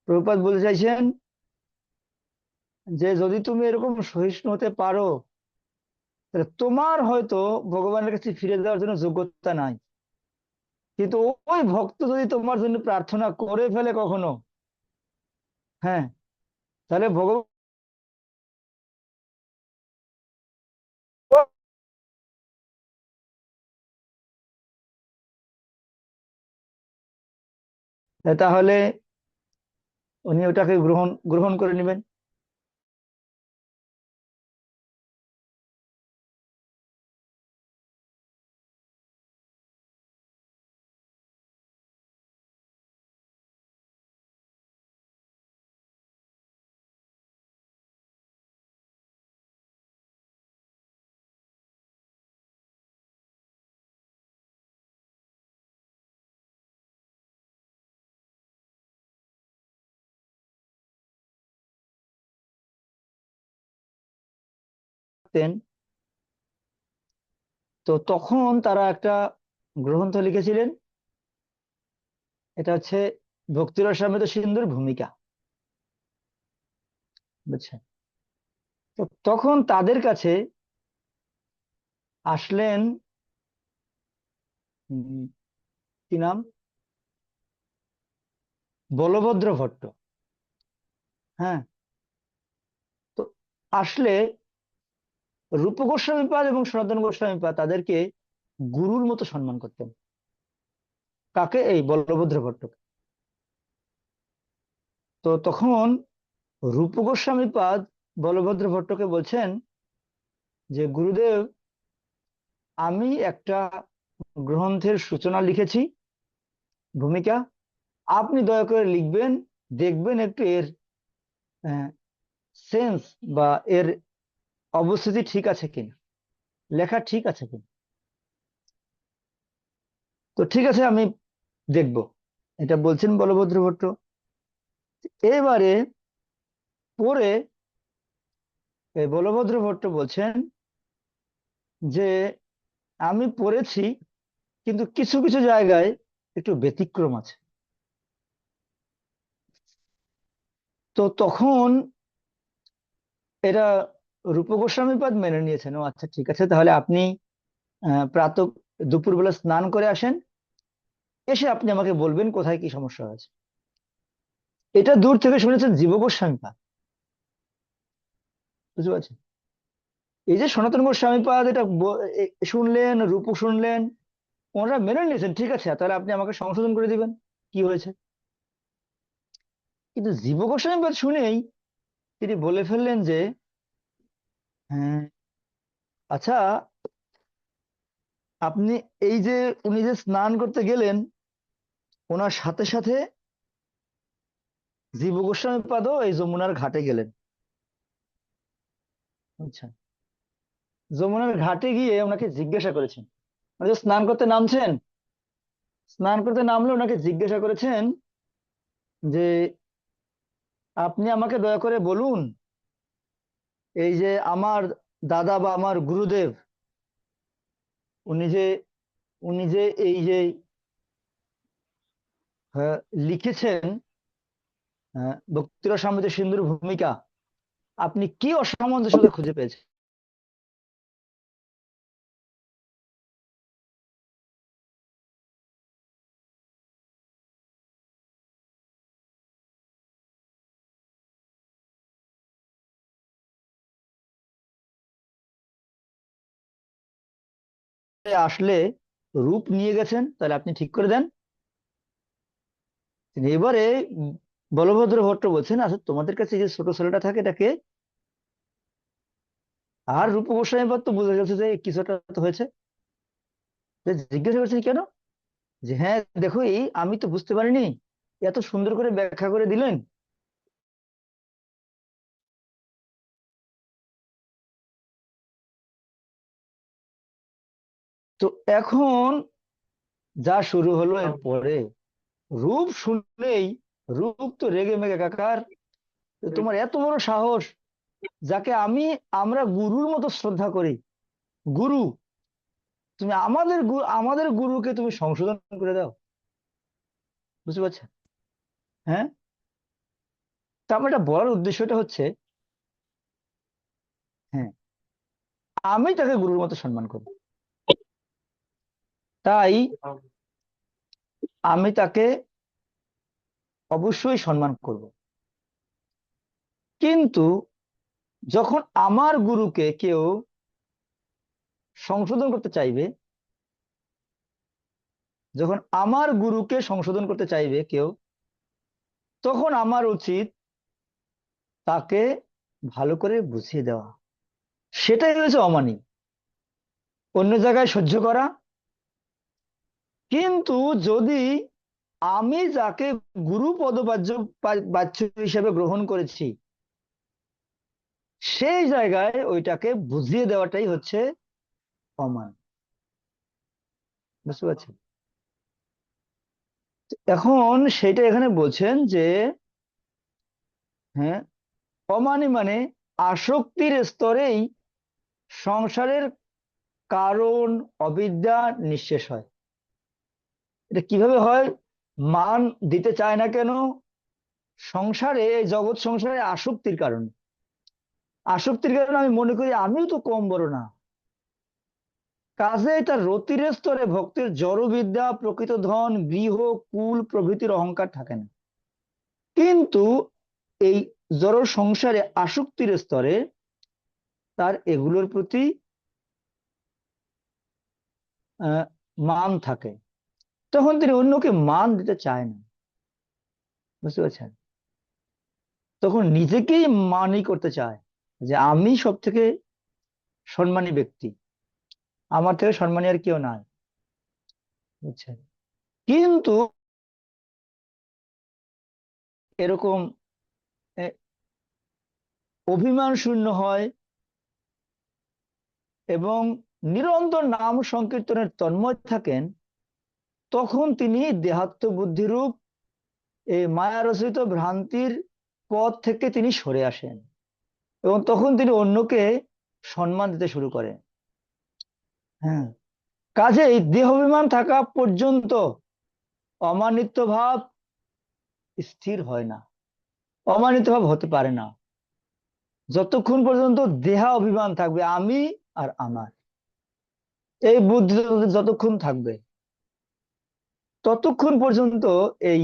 প্রভুপাদ বলতে চাইছেন যে যদি তুমি এরকম সহিষ্ণু হতে পারো, তাহলে তোমার হয়তো ভগবানের কাছে ফিরে যাওয়ার জন্য যোগ্যতা নাই। কিন্তু ওই ভক্ত যদি তোমার জন্য প্রার্থনা করে ফেলে কখনো, হ্যাঁ, তাহলে ভগবান, তাহলে উনি ওটাকে গ্রহণ গ্রহণ করে নেবেন। তেন, তো তখন তারা একটা গ্রন্থ লিখেছিলেন, এটা হচ্ছে ভক্তিরসামৃত সিন্ধুর ভূমিকা। বুঝছেন? তো তখন তাদের কাছে আসলেন, উম, কি নাম, বলভদ্র ভট্ট। হ্যাঁ। তো আসলে রূপ গোস্বামীপাদ এবং সনাতন গোস্বামীপাদ তাদেরকে গুরুর মতো সম্মান করতেন। কাকে? এই বলভদ্র ভট্টকে। তো তখন রূপ গোস্বামীপাদ বলভদ্র ভট্টকে বলছেন যে গুরুদেব, আমি একটা গ্রন্থের সূচনা লিখেছি, ভূমিকা, আপনি দয়া করে লিখবেন, দেখবেন একটু এর সেন্স বা এর অবস্থিতি ঠিক আছে কিনা, লেখা ঠিক আছে কিনা। তো ঠিক আছে, আমি দেখব, এটা বলছেন বলভদ্র ভট্ট। এবারে পরে এই বলভদ্র ভট্ট বলছেন যে আমি পড়েছি, কিন্তু কিছু কিছু জায়গায় একটু ব্যতিক্রম আছে। তো তখন এটা রূপ গোস্বামীপাদ মেনে নিয়েছেন, ও আচ্ছা ঠিক আছে, তাহলে আপনি প্রাতঃ দুপুরবেলা স্নান করে আসেন, এসে আপনি আমাকে বলবেন কোথায় কি সমস্যা হয়েছে। এটা দূর থেকে শুনেছেন জীব গোস্বামীপাদ। বুঝতে পারছেন? এই যে সনাতন গোস্বামীপাদ এটা শুনলেন, রূপ শুনলেন, ওনারা মেনে নিয়েছেন, ঠিক আছে তাহলে আপনি আমাকে সংশোধন করে দিবেন কি হয়েছে। কিন্তু জীব গোস্বামী পাদ শুনেই তিনি বলে ফেললেন যে হ্যাঁ, আচ্ছা, আপনি এই যে উনি যে স্নান করতে গেলেন, ওনার সাথে সাথে জীব গোস্বামী পাদও এই যমুনার ঘাটে গেলেন। আচ্ছা, যমুনার ঘাটে গিয়ে ওনাকে জিজ্ঞাসা করেছেন, উনি যে স্নান করতে নামছেন, স্নান করতে নামলে ওনাকে জিজ্ঞাসা করেছেন যে আপনি আমাকে দয়া করে বলুন, এই যে আমার দাদা বা আমার গুরুদেব, উনি যে উনি যে এই যে লিখেছেন ভক্তিরসামৃত সিন্ধুর ভূমিকা, আপনি কি অসামঞ্জস্যতা খুঁজে পেয়েছেন? আসলে রূপ নিয়ে গেছেন, তাহলে আপনি ঠিক করে দেন। এবারে বলভদ্র ভট্ট বলছেন, আচ্ছা তোমাদের কাছে যে ছোট ছেলেটা থাকে এটাকে, আর রূপ গোস্বামী পাদ তো বুঝে গেছে যে কিছুটা তো হয়েছে। তো জিজ্ঞাসা করছেন কেন, যে হ্যাঁ দেখো, এই আমি তো বুঝতে পারিনি, এত সুন্দর করে ব্যাখ্যা করে দিলেন। তো এখন যা শুরু হলো এরপরে, রূপ শুনলেই রূপ তো রেগে মেগে একাকার। তো তোমার এত বড় সাহস, যাকে আমরা গুরুর মতো শ্রদ্ধা করি, গুরু, তুমি আমাদের গুরুকে তুমি সংশোধন করে দাও। বুঝতে পারছো? হ্যাঁ, তা আমার এটা বলার উদ্দেশ্যটা হচ্ছে, হ্যাঁ, আমি তাকে গুরুর মতো সম্মান করি, তাই আমি তাকে অবশ্যই সম্মান করব। কিন্তু যখন আমার গুরুকে কেউ সংশোধন করতে চাইবে, যখন আমার গুরুকে সংশোধন করতে চাইবে কেউ, তখন আমার উচিত তাকে ভালো করে বুঝিয়ে দেওয়া। সেটাই হয়েছে অমানি, অন্য জায়গায় সহ্য করা। কিন্তু যদি আমি যাকে গুরু পদবাচ্য বাচ্য হিসেবে গ্রহণ করেছি, সেই জায়গায় ওইটাকে বুঝিয়ে দেওয়াটাই হচ্ছে অমান। বুঝতে পারছেন? এখন সেটা এখানে বলছেন যে হ্যাঁ, অমানি মানে আসক্তির স্তরেই সংসারের কারণ অবিদ্যা নিঃশেষ হয়। এটা কিভাবে হয়? মান দিতে চায় না কেন? সংসারে, এই জগৎ সংসারে আসক্তির কারণে। আসক্তির কারণে আমি মনে করি আমিও তো কম বড় না, কাজে তার রতির স্তরে ভক্তির জড়বিদ্যা, প্রকৃত ধন, গৃহ, কুল প্রভৃতির অহংকার থাকে না। কিন্তু এই জড় সংসারে আসক্তির স্তরে তার এগুলোর প্রতি আহ, মান থাকে, তখন তিনি অন্যকে মান দিতে চায় না। বুঝতে পারছেন? তখন নিজেকেই মানই করতে চায়, যে আমি সব থেকে সম্মানী ব্যক্তি, আমার থেকে সম্মানী আর কেউ নাই। বুঝছেন? কিন্তু এরকম এ, অভিমান শূন্য হয় এবং নিরন্তর নাম সংকীর্তনের তন্ময় থাকেন, তখন তিনি দেহাত্ম বুদ্ধিরূপ এই মায়ারচিত ভ্রান্তির পথ থেকে তিনি সরে আসেন, এবং তখন তিনি অন্যকে সম্মান দিতে শুরু করেন। হ্যাঁ, কাজেই দেহাভিমান থাকা পর্যন্ত অমানিত্য ভাব স্থির হয় না, অমানিত ভাব হতে পারে না। যতক্ষণ পর্যন্ত দেহা অভিমান থাকবে, আমি আর আমার, এই বুদ্ধি যতক্ষণ থাকবে, ততক্ষণ পর্যন্ত এই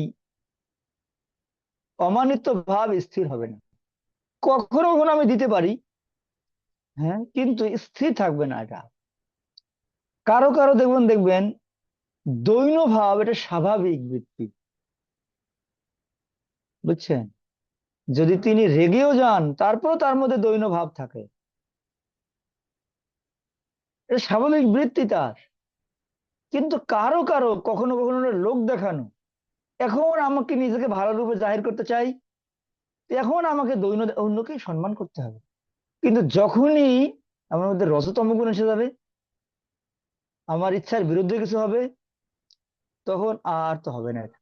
অমানিত্য ভাব স্থির হবে না। কখনো কখনো আমি দিতে পারি, হ্যাঁ, কিন্তু স্থির থাকবে না এটা। কারো কারো দেখবেন দৈন্য ভাব, এটা স্বাভাবিক বৃত্তি। বুঝছেন? যদি তিনি রেগেও যান তারপরও তার মধ্যে দৈন্য ভাব থাকে, এটা স্বাভাবিক বৃত্তি তার। কিন্তু কারো কারো কখনো কখনো লোক দেখানো, এখন আমাকে নিজেকে ভালো রূপে জাহির করতে চাই, এখন আমাকে দৈন্য অন্যকে সম্মান করতে হবে। কিন্তু যখনই আমার মধ্যে রজতম গুণ এসে যাবে, আমার ইচ্ছার বিরুদ্ধে কিছু হবে, তখন আর তো হবে না এটা।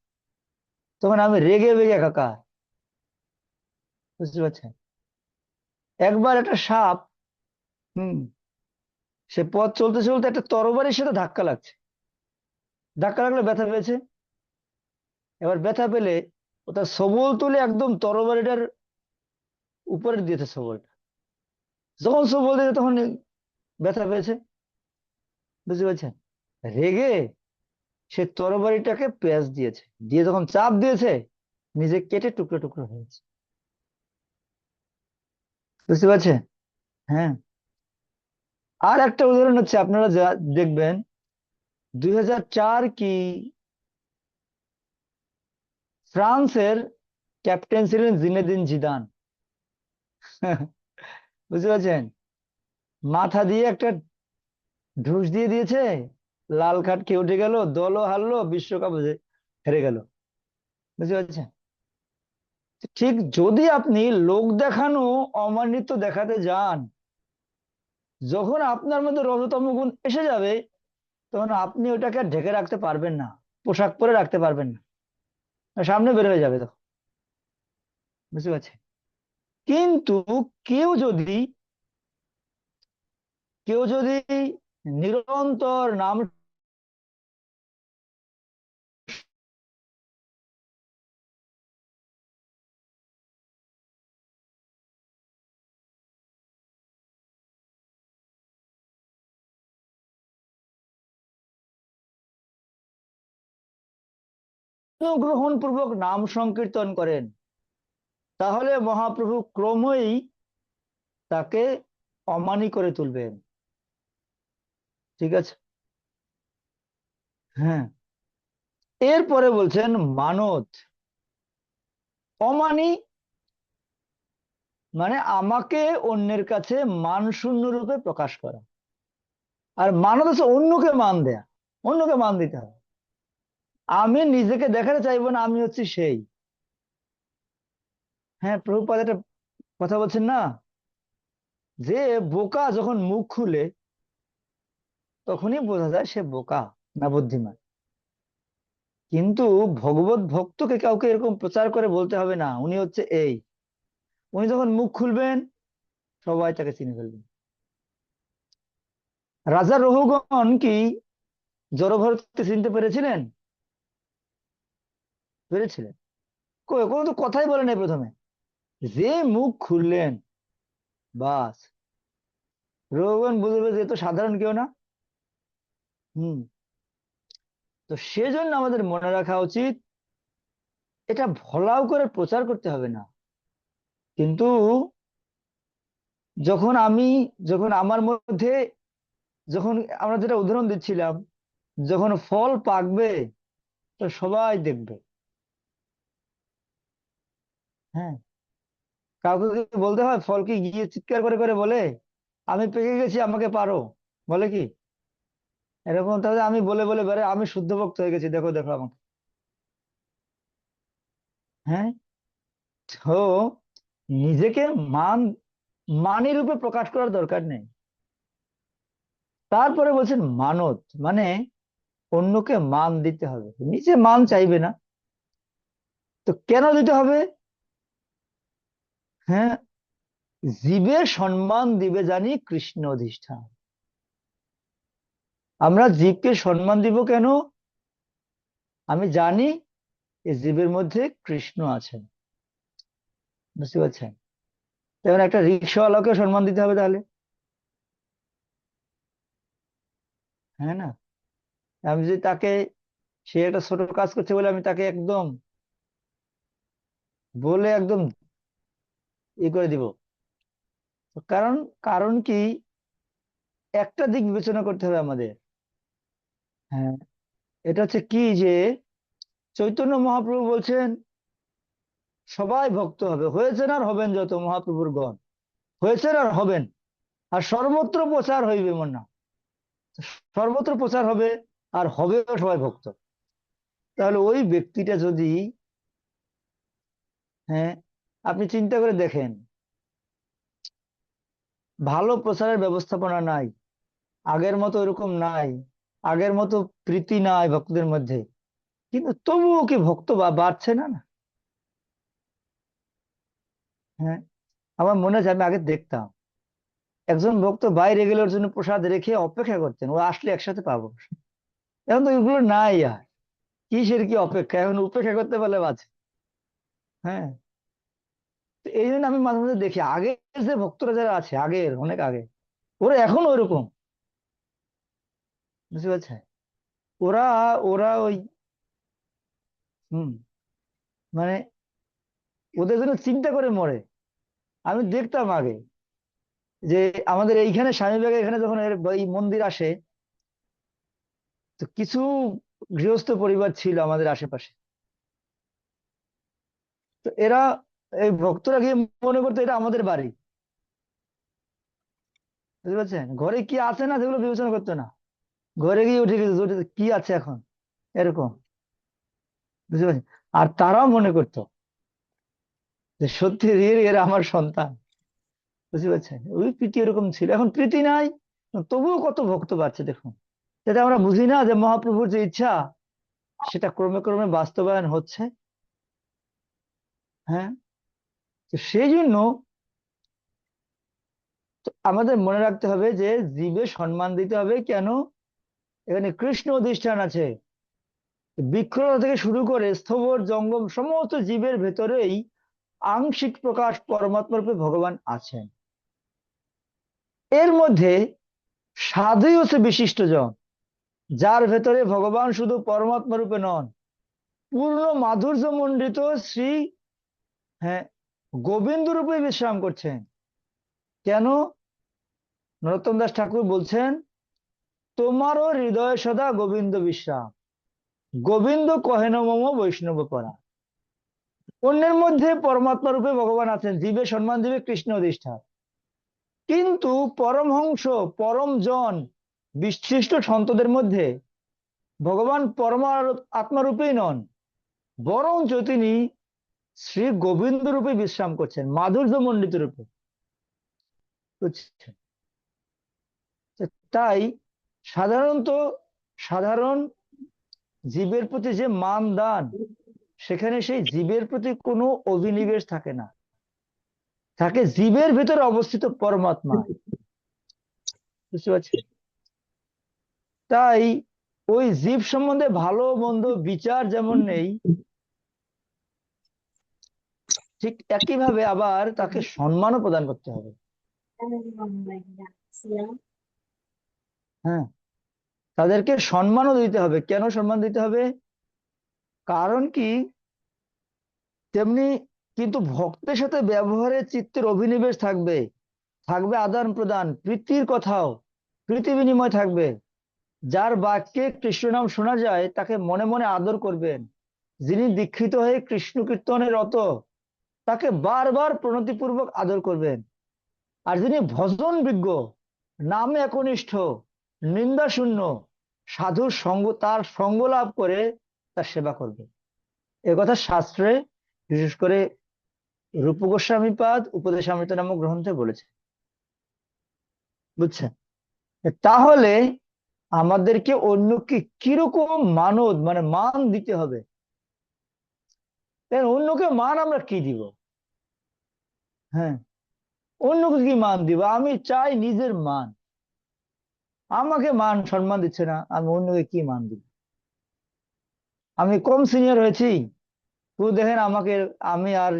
তখন আমি রেগে বেগে একাকার। বুঝতে পারছেন? একবার একটা সাপ, হুম, সে পথ চলতে চলতে একটা তরবারির সাথে ধাক্কা লাগছে। ধাক্কা লাগলে ব্যথা পেয়েছে। এবার ব্যথা পেলে ও তার সবল তুলে একদম তরবারিটার উপরে দিয়েছে সবলটা। যখন সবল দিয়েছে তখন ব্যথা পেয়েছে। বুঝতে পারছেন? রেগে সে তরবারিটাকে পেঁয়াজ দিয়েছে, দিয়ে যখন চাপ দিয়েছে, নিজে কেটে টুকরো টুকরো হয়েছে। বুঝতে পারছেন? হ্যাঁ। আর একটা উদাহরণ হচ্ছে, আপনারা যা দেখবেন, 2004 কি ফ্রান্সের ক্যাপ্টেন ছিলেন জিনেদিন জিদান। বুঝতে পারছেন? মাথা দিয়ে একটা ঢুস দিয়ে দিয়েছে, লাল কার্ড খেয়ে উঠে গেল, দলও হারলো, বিশ্বকাপ হেরে গেল। বুঝতে পারছেন? ঠিক যদি আপনি লোক দেখানো অমানিত দেখাতে যান, যখন আপনার মধ্যে রজতম গুণ এসে যাবে, তখন আপনি ওটাকে আর ঢেকে রাখতে পারবেন না, পোশাক পরে রাখতে পারবেন না, সামনে বের হয়ে যাবে তখন। বুঝতে পারছেন? কিন্তু কেউ যদি কেউ যদি নিরন্তর নাম গ্রহণ পূর্বক নাম সংকীর্তন করেন, তাহলে মহাপ্রভু ক্রমেই তাকে অমানি করে তুলবেন। ঠিক আছে? হ্যাঁ। এরপরে বলছেন মানত। অমানি মানে আমাকে অন্যের কাছে মানশূন্য রূপে প্রকাশ করা। আর মানত হচ্ছে অন্যকে মান দেয়া, অন্যকে মান দিতে হবে। আমি নিজেকে দেখাতে চাইবো না আমি হচ্ছি সেই। হ্যাঁ, প্রভুপাদ একটা কথা বলছেন না, যে বোকা যখন মুখ খুলে তখনই বোঝা যায় সে বোকা না বুদ্ধিমান। কিন্তু ভগবত ভক্তকে কাউকে এরকম প্রচার করে বলতে হবে না উনি হচ্ছে এই। উনি যখন মুখ খুলবেন সবাই তাকে চিনে ফেলবেন। রাজা রহুগণ কি জড়ভরতকে চিনতে পেরেছিলেন? পেরেছিলেন? কই, কোনো তো কথাই বলে নাই প্রথমে। যে মুখ খুললেন, বাস, রহুগণ বুঝবে যে এ তো সাধারণ কেউ না। হুম। তো সেজন্য আমাদের মনে রাখা উচিত, এটা ভলাও করে প্রচার করতে হবে না। কিন্তু যখন আমি যখন আমার মধ্যে যখন আমরা যেটা উদাহরণ দিচ্ছিলাম, যখন ফল পাকবে তো সবাই দেখবে। হ্যাঁ। কাউকে কি বলতে হয়? ফল কি গিয়ে চিৎকার করে করে বলে আমি পেকে গেছি আমাকে পারো? বলে কি এরকম? তাহলে আমি বলে বলে বেড়ে আমি শুদ্ধ ভক্ত হয়ে গেছি, দেখো দেখো আমাকে। হ্যাঁ। তো নিজেকে মান মানি রূপে প্রকাশ করার দরকার নেই। তারপরে বলছেন মানত, মানে অন্যকে মান দিতে হবে, নিজে মান চাইবে না। তো কেন দিতে হবে? হ্যাঁ, জীবের সম্মান দিবে জানি কৃষ্ণ অধিষ্ঠান। আমরা জীবকে সম্মান দিব কেন? আমি জানি এই জীবের মধ্যে কৃষ্ণ আছেন। বুঝতে পারছেন? যেমন একটা রিক্সাওয়ালাকে সম্মান দিতে হবে তাহলে। হ্যাঁ না? আমি যদি তাকে, সে একটা ছোট কাজ করছে বলে আমি তাকে একদম বলে একদম করে দিব, তো কারণ কারণ কি, একটা দিক বিবেচনা করতে হবে আমাদের। হ্যাঁ। এটা হচ্ছে কি যে চৈতন্য মহাপ্রভু বলছেন সবাই ভক্ত হবে, হয়েছেন আর হবেন যত মহাপ্রভুর গণ, হয়েছেন আর হবেন। আর সর্বত্র প্রচার হইবে মন না, সর্বত্র প্রচার হবে, আর হবেও সবাই ভক্ত। তাহলে ওই ব্যক্তিটা যদি, হ্যাঁ, আপনি চিন্তা করে দেখেন, ভালো প্রচারের ব্যবস্থাপনা নাই, আগের মতো এরকম নাই, আগের মতো প্রীতি নাই ভক্তদের মধ্যে, কিন্তু তবুও কি ভক্ত বাড়ছে না? না। হ্যাঁ, আমার মনে আছে আমি আগে দেখতাম একজন ভক্ত বাইরে গেলে ওর জন্য প্রসাদ রেখে অপেক্ষা করতেন, ও আসলে একসাথে পাবো। এখন তো এগুলো নাই আর, কিসের কি অপেক্ষা, এখন উপেক্ষা করতে পারলে বাঁচে। হ্যাঁ, তো এই জন্য আমি মাঝে মাঝে দেখি আগের যে ভক্তরা যারা আছে, আগের অনেক আগে, ওরা এখনো ওরকম, বুঝতে পারছে? ওরা ওরা ওই, হম, মানে ওদের জন্য চিন্তা করে মরে। আমি দেখতাম আগে যে আমাদের এইখানে স্বামীবাগের এখানে যখন এই মন্দির আসে, তো কিছু গৃহস্থ পরিবার ছিল আমাদের আশেপাশে, তো এরা, এই ভক্তরা গিয়ে মনে করতো এটা আমাদের বাড়ি, বুঝতে পারছেন? ঘরে কি আছে না সেগুলো বিবেচনা করতো না, ঘরে গিয়ে উঠে গেছে কি আছে এখন, এরকম, বুঝতে পারছেন? আর তারাও মনে করতো যে সত্যি রিয়েল এরা আমার সন্তান, বুঝতে পারছেন? ওই প্রীতি এরকম ছিল, এখন প্রীতি নাই, তবুও কত ভক্ত বাড়ছে দেখুন। যাতে আমরা বুঝি না যে মহাপ্রভুর যে ইচ্ছা সেটা ক্রমে ক্রমে বাস্তবায়ন হচ্ছে। হ্যাঁ, তো সেই জন্য তো আমাদের মনে রাখতে হবে যে জীবে সম্মান দিতে হবে। কেন? এখানে কৃষ্ণ অধিষ্ঠান আছে। বৃক্ষলতা থেকে শুরু করে স্থবর জঙ্গম সমস্ত জীবের ভেতরেই আংশিক প্রকাশ পরমাত্মা রূপে ভগবান আছেন। এর মধ্যে সাধুই হচ্ছে বিশিষ্ট জন, যার ভেতরে ভগবান শুধু পরমাত্মা রূপে নন, পূর্ণ মাধুর্য মণ্ডিত শ্রী, হ্যাঁ, গোবিন্দ রূপে বিশ্রাম করছেন। কেন? নরোত্তম দাস ঠাকুর বলছেন, তোমারও হৃদয় সদা গোবিন্দ বিশ্রাম, গোবিন্দ কহেন মম বৈষ্ণব পরা। অন্যের মধ্যে পরমাত্মা রূপে ভগবান আছেন, জীবে সম্মান দিবে কৃষ্ণ অধিষ্ঠান, কিন্তু পরমহংস, পরম জন, বিশিষ্ট সন্তদের মধ্যে ভগবান পরমা আত্মারূপেই নন, বরঞ্চ তিনি শ্রী গোবিন্দ রূপে বিশ্রাম করছেন, মাধুর্য মণ্ডিত রূপে, বুঝছেন? তো তাই সাধারণত, সাধারণ জীবের প্রতি যে মান দান, সেখানে সেই জীবের প্রতি কোনো অভিনিবেশ থাকে না, থাকে জীবের ভিতরে অবস্থিত পরমাত্মা, বুঝতে পারছেন? তাই ওই জীব সম্বন্ধে ভালো মন্দ বিচার যেমন নেই, ঠিক একইভাবে আবার তাকে সম্মানও প্রদান করতে হবে। হ্যাঁ, তাদেরকে সম্মানও দিতে হবে। কেন সম্মান দিতে হবে? কারণ কি, তেমনি কিন্তু ভক্তের সাথে ব্যবহারে চিত্তের অভিনিবেশ থাকবে, থাকবে আদান প্রদান, প্রীতির কথাও, প্রীতি বিনিময় থাকবে। যার বাক্যে কৃষ্ণ নাম শোনা যায় তাকে মনে মনে আদর করবেন। যিনি দীক্ষিত হয়ে কৃষ্ণ কীর্তনে রত, তাকে বারবার প্রণতিপূর্বক আদর করবেন। আর যিনি ভজন বিজ্ঞ, নামে একনিষ্ঠ, নিন্দা শূন্য, সাধুর সঙ্গ, তার সঙ্গ লাভ করে তার সেবা করবে। এ কথা শাস্ত্রে, বিশেষ করে রূপ গোস্বামী পাদ উপদেশামৃত নামক গ্রন্থে বলেছে, বুঝছেন? তাহলে আমাদেরকে অন্যকে কিরকম মানত, মানে মান দিতে হবে। তাই অন্যকে মান আমরা কি দিব? হ্যাঁ, অন্যকে কি মান দিব? আমি চাই নিজের মান, আমাকে মান সম্মান দিচ্ছে না, আমি অন্যকে কি মান দিব? আমি কম সিনিয়র হয়েছি, তো দেখেন আমাকে, আমি আর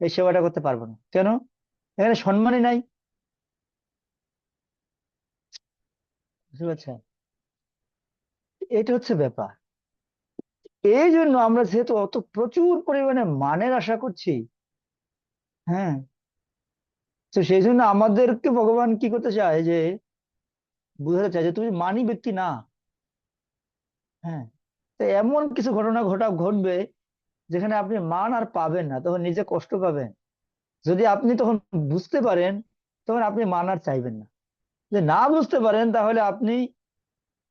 এই সেবাটা করতে পারবো না। কেন? এখানে সম্মানই নাই, বুঝতে পারছেন? এটা হচ্ছে ব্যাপার। এই জন্য আমরা যেহেতু অত প্রচুর পরিমাণে মানের আশা করছি, হ্যাঁ, তো সেই জন্য আমাদেরকে ভগবান কি করতে চায়, যে বুঝাতে চায় যে তুমি মানি ব্যক্তি না। হ্যাঁ, তো এমন কিছু ঘটনা ঘটবে যেখানে আপনি মান আর পাবেন না, তখন নিজে কষ্ট পাবেন। যদি আপনি তখন বুঝতে পারেন, তখন আপনি মান আর চাইবেন না। যদি না বুঝতে পারেন, তাহলে আপনি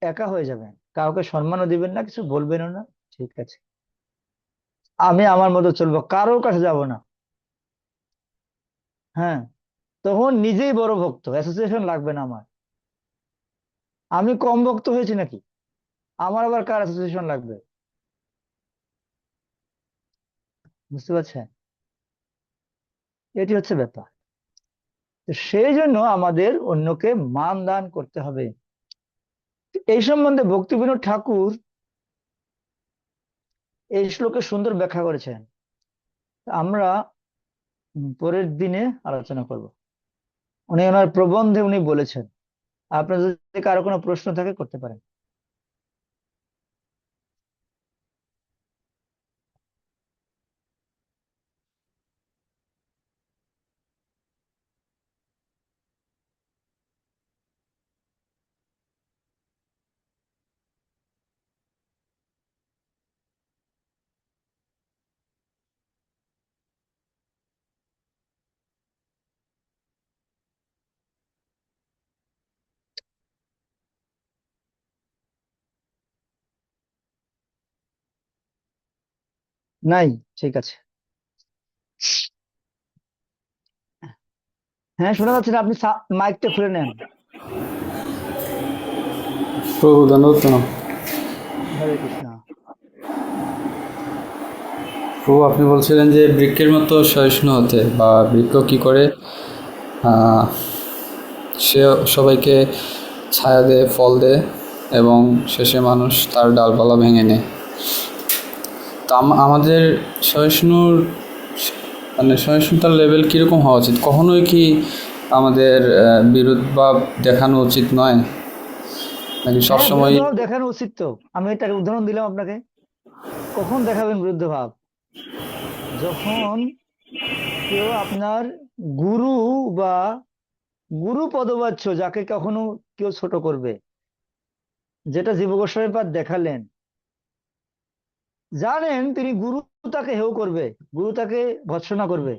একা হয়ে যাবেন, কাউকে সম্মানও দিবেন না, কিছু বলবেনও না। ঠিক আছে, আমি আমার মতো চলবো, কারোর কাছে যাব না। হ্যাঁ, তখন নিজেই বড় ভক্ত, অ্যাসোসিয়েশন লাগবে না আমার। আমি কম ভক্ত হয়েছি নাকি? আমার আবার কার অ্যাসোসিয়েশন লাগবে? বুঝতে পারছেন? এটি হচ্ছে ব্যাপার। তো সেই জন্য আমাদের অন্যকে মান দান করতে হবে। এই সম্বন্ধে ভক্তিবিনোদ ঠাকুর এই শ্লোকে সুন্দর ব্যাখ্যা করেছেন। আমরা পরের দিনে আলোচনা করব। উনি ওনার প্রবন্ধে উনি বলেছেন। আপনার যদি কারো কোনো প্রশ্ন থাকে করতে পারেন। নাই? ঠিক আছে। হ্যাঁ, শোনা যাচ্ছে না, আপনি মাইকটা খুলে নেন। প্রভু ধন্যবাদ প্রণাম। হরে কৃষ্ণ। প্রভু আপনি বলছিলেন যে বৃক্ষের মতো সহিষ্ণু হতে, বা বৃক্ষ কি করে আহ, সে সবাইকে ছায়া দেয়, ফল দেয়, এবং শেষে মানুষ তার ডালপালা ভেঙে নেয়। তো আমাদের সহিষ্ণুর মানে সহিষ্ণুতার লেভেল কীরকম হওয়া উচিত? কখনোই কি আমাদের বিরোধ ভাব দেখানো উচিত নয়, নাকি হ্যাঁ, সবসময়? বিরুদ্ধ ভাব দেখানো উচিত তো। আমি এটার উদাহরণ দিলাম আপনাকে। কখন দেখাবেন বিরুদ্ধ ভাব? যখন কেউ আপনার গুরু বা গুরু পদবাচ্য, যাকে কখনো কেউ ছোট করবে, যেটা জীব গোস্বামী পাদ দেখালেন। জানেন তিনি গুরু তাকে হেয় করবে, গুরু তাকে ভৎসনা করবে,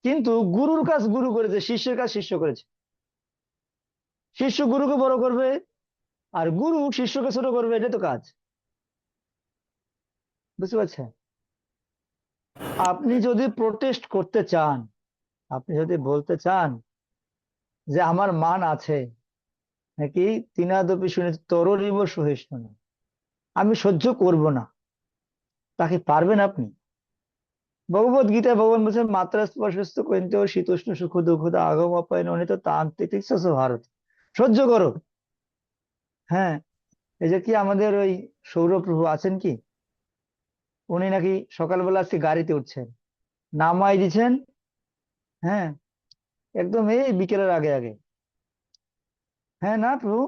কিন্তু গুরুর কাজ গুরু করেছে, শিষ্যের কাজ শিষ্য করেছে। শিষ্য গুরুকে বড় করবে, আর গুরু শিষ্যকে ছোট করবে, এটা তো কাজ। বুঝতে পারছেন? আপনি যদি প্রোটেস্ট করতে চান, আপনি যদি বলতে চান যে আমার মান আছে নাকি, তিনাদপি শুনে তররিব সহিষ্ণু, আমি সহ্য করব না, তাকে পারবেন আপনি? ভগবত গীতায় ভগবান বলছেন, মাত্রা স্পর্শস্ত কইন্তে শীতোষ্ণ সুখ দুঃখ আগম অপায়ন অনিত তান্ত্রিক ভারত। সহ্য করো। হ্যাঁ, এই যে কি আমাদের ওই সৌরপ্রভু আছেন কি, উনি নাকি সকালবেলা আজকে গাড়িতে উঠছেন, নামাই দিচ্ছেন। হ্যাঁ, একদম এই বিকেলের আগে আগে। হ্যাঁ না প্রভু?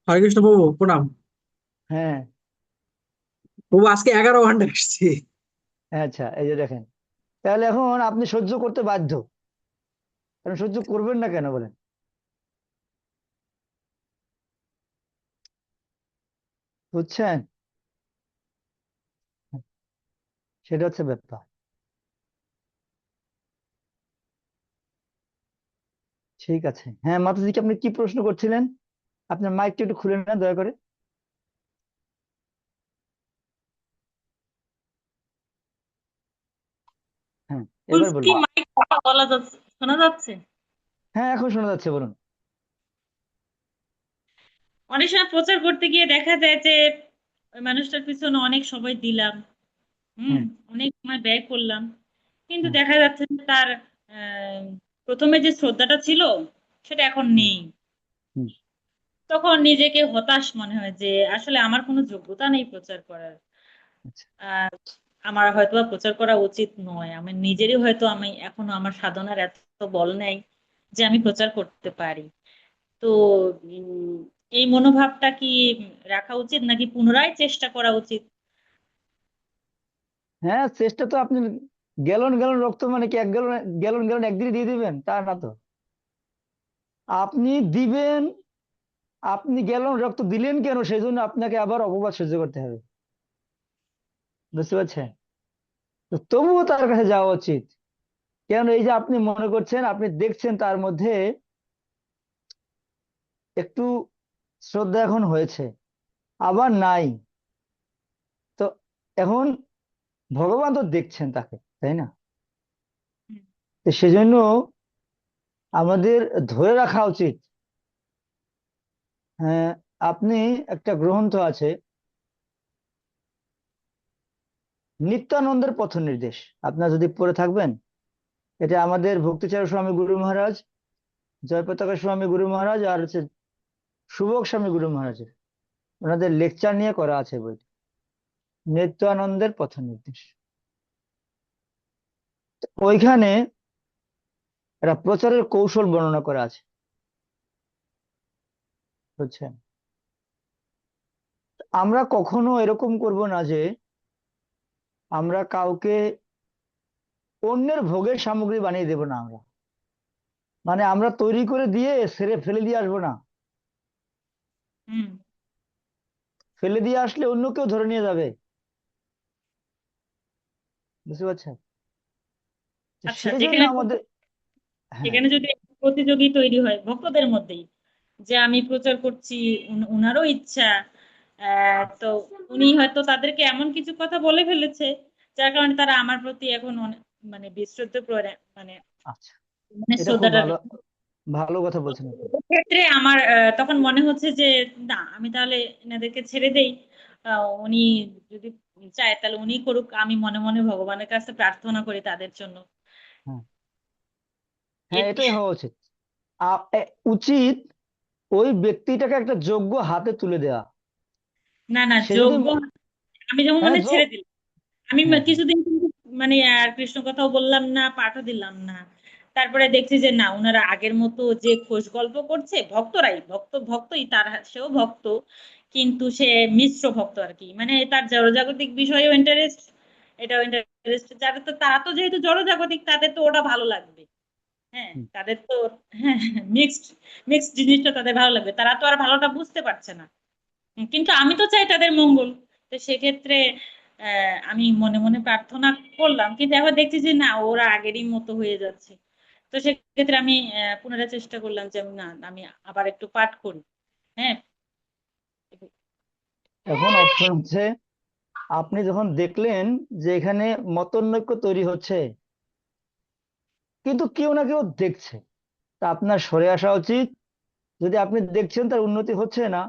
হরে কৃষ্ণ প্রভু প্রণাম। হ্যাঁ। প্রভু আজকে 11 ঘন্টা এসেছি। আচ্ছা, এই যে দেখেন, তাহলে এখন আপনি সহ্য করতে বাধ্য। কারণ সহ্য করবেন না কেন বলেন? বুঝছেন? সেটা হচ্ছে ব্যাপার। ঠিক আছে। হ্যাঁ মাতাজিকে, আপনি কি প্রশ্ন করছিলেন? আপনার মাইকটা একটু খুলে নেন দয়া করে। হ্যাঁ, এবার বলছি বলুন। মাইক কথা বলা যাচ্ছে, শোনা যাচ্ছে? হ্যাঁ, এখন শোনা যাচ্ছে, বলুন। অনেক সময় প্রচার করতে গিয়ে দেখা যায় যে ওই মানুষটার পিছনে অনেক সময় দিলাম, হুম, হ্যাঁ। অনেক সময় ব্যয় করলাম, কিন্তু হ্যাঁ। দেখা যাচ্ছে যে তার আহ, প্রথমে যে শ্রদ্ধাটা ছিল সেটা এখন হুম। নেই। হুম। তখন নিজেকে হতাশ মনে হয় যে আসলে আমার কোনো যোগ্যতা নেই প্রচার করার। আচ্ছা। আহ আমার হয়তো বা প্রচার করা উচিত নয়, আমি নিজেরই হয়তো আমি এখনো আমার সাধনার এত বল নেই যে আমি প্রচার করতে পারি। তো উম, এই মনোভাবটা কি রাখা উচিত নাকি পুনরায় চেষ্টা করা উচিত? হ্যাঁ, চেষ্টা তো আপনি গ্যালন গ্যালন রক্ত মানে কি এক গ্যালন গ্যালন গ্যালন একদিনে দিয়ে দিবেন তা না তো। আপনি দিবেন। আপনি গ্যালন রক্ত দিলেন কেন, সেই জন্য আপনাকে আবার অপবাদ সহ্য করতে হবে। বুঝতে পারছেন? তো তবুও তার কাছে যাওয়া উচিত। কেন এই যে আপনি মনে করছেন, আপনি দেখছেন তার মধ্যে একটু শ্রদ্ধা এখন হয়েছে, আবার নাই। তো এখন ভগবান তো দেখছেন তাকে, তাই না? হুম, তো সেজন্য আমাদের ধরে রাখা উচিত। হ্যাঁ, আপনি একটা গ্রন্থ আছে নিত্যানন্দের পথ নির্দেশ, আপনার যদি পড়ে থাকবেন, এটা আমাদের ভক্তিচারক স্বামী গুরু মহারাজ, জয়পতাকা স্বামী গুরু মহারাজ, আর হচ্ছে সুভোগ স্বামী গুরু মহারাজের, ওনাদের লেকচার নিয়ে করা আছে বই, নিত্যানন্দের পথ নির্দেশ। ওইখানে একটা প্রচারের কৌশল বর্ণনা করা আছে, বুঝছেন? আমরা কখনো এরকম করব না যে আমরা কাউকে অন্যের ভোগের সামগ্রী বানিয়ে দেব না। আমরা মানে আমরা তৈরি করে দিয়ে সেরে ফেলে দিয়ে আসবো না। হুম। ফেলে দিয়ে আসলে অন্য কেউ ধরে নিয়ে যাবে, বুঝতে পারছেন? তো আচ্ছা, সেই জন্য যেখানে আমাদের, হ্যাঁ, যেখানে যদি একটা প্রতিযোগী তৈরি হয় ভক্তদের মধ্যেই, যে আমি প্রচার করছি, উনারও ইচ্ছা, তো উনি হয়তো তাদেরকে এমন কিছু কথা বলে ফেলেছে যার কারণে তারা আমার প্রতি এখন অনেক মানে বিশ্রদ্ধ মানে আচ্ছা, মানে এটা খুব শ্রদ্ধাটা ভালো, ভালো কথা বলছেন আপনি। ক্ষেত্রে আমার তখন মনে হচ্ছে যে না, আমি তাহলে এনাদেরকে ছেড়ে দেই। উনি যদি চায় তাহলে উনি করুক, আমি মনে মনে ভগবানের কাছে প্রার্থনা করি তাদের জন্য। হ্যাঁ, হ্যাঁ, এ- এটাই হওয়া উচিত। উচিত ওই ব্যক্তিটাকে একটা যোগ্য হাতে তুলে দেওয়া। না না, সে যদি যোগ্য, আমি যেমন হ্যাঁ মানে ছেড়ে দিলাম, আমি হ্যাঁ, হ্যাঁ, কিছুদিন কিন্তু মানে আর কৃষ্ণ কথাও বললাম না, পাঠও দিলাম না। তারপরে দেখছি যে না, ওনারা আগের মতো যে খোশ গল্প করছে, ভক্তরাই ভক্তই তার, সেও ভক্ত, কিন্তু সে মিশ্র ভক্ত আর কি, মানে তার জড়জাগতিক বিষয়েও ইন্টারেস্ট, এটাও ইন্টারেস্ট, যাদের তো তারা তো যেহেতু জড়জাগতিক, তাদের তো ওটা ভালো লাগবে। হ্যাঁ, হুম, তাদের তো, হ্যাঁ, মিক্সড মিক্সড জিনিসটা তাদের ভালো লাগবে, তারা তো আর ভালোটা বুঝতে পারছে না। কিন্তু আমি তো চাই তাদের মঙ্গল। তো সেক্ষেত্রে আমি মনে মনে প্রার্থনা করলাম, কিন্তু এখন দেখছি যে না, ওরা আগেরই মতো হয়ে যাচ্ছে। তো সেক্ষেত্রে আমি পুনরায় চেষ্টা করলাম যে না, আমি আবার একটু পাঠ করি। হ্যাঁ। এখন অপশন হচ্ছে, আপনি যখন দেখলেন যে এখানে মতনৈক্য তৈরি হচ্ছে, কিন্তু কেউ না কেউ দেখছে, তা আপনার সরে আসা উচিত। যদি আপনি দেখছেন তার উন্নতি হচ্ছে না,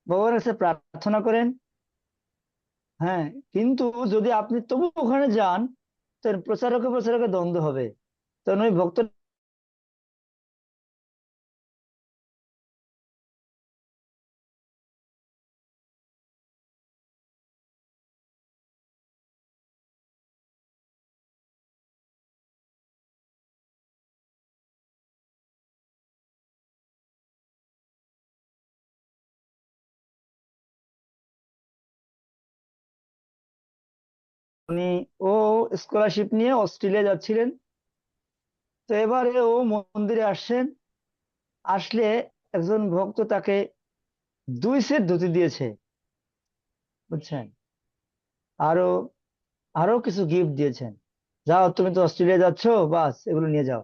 ভগবানের কাছে প্রার্থনা করেন। হ্যাঁ, কিন্তু যদি আপনি তবু ওখানে যান, তো প্রচারকে প্রচারকে দ্বন্দ্ব হবে। তখন ওই ভক্ত, উনি ও স্কলারশিপ নিয়ে অস্ট্রেলিয়া যাচ্ছিলেন। তো এবারে ও মন্দিরে আসছেন, আসলে একজন ভক্ত তাকে 2 সেট ধুতি দিয়েছে, বুঝছেন? আরো আরো কিছু গিফট দিয়েছেন। যাও, তুমি তো অস্ট্রেলিয়া যাচ্ছ, বাস এগুলো নিয়ে যাও।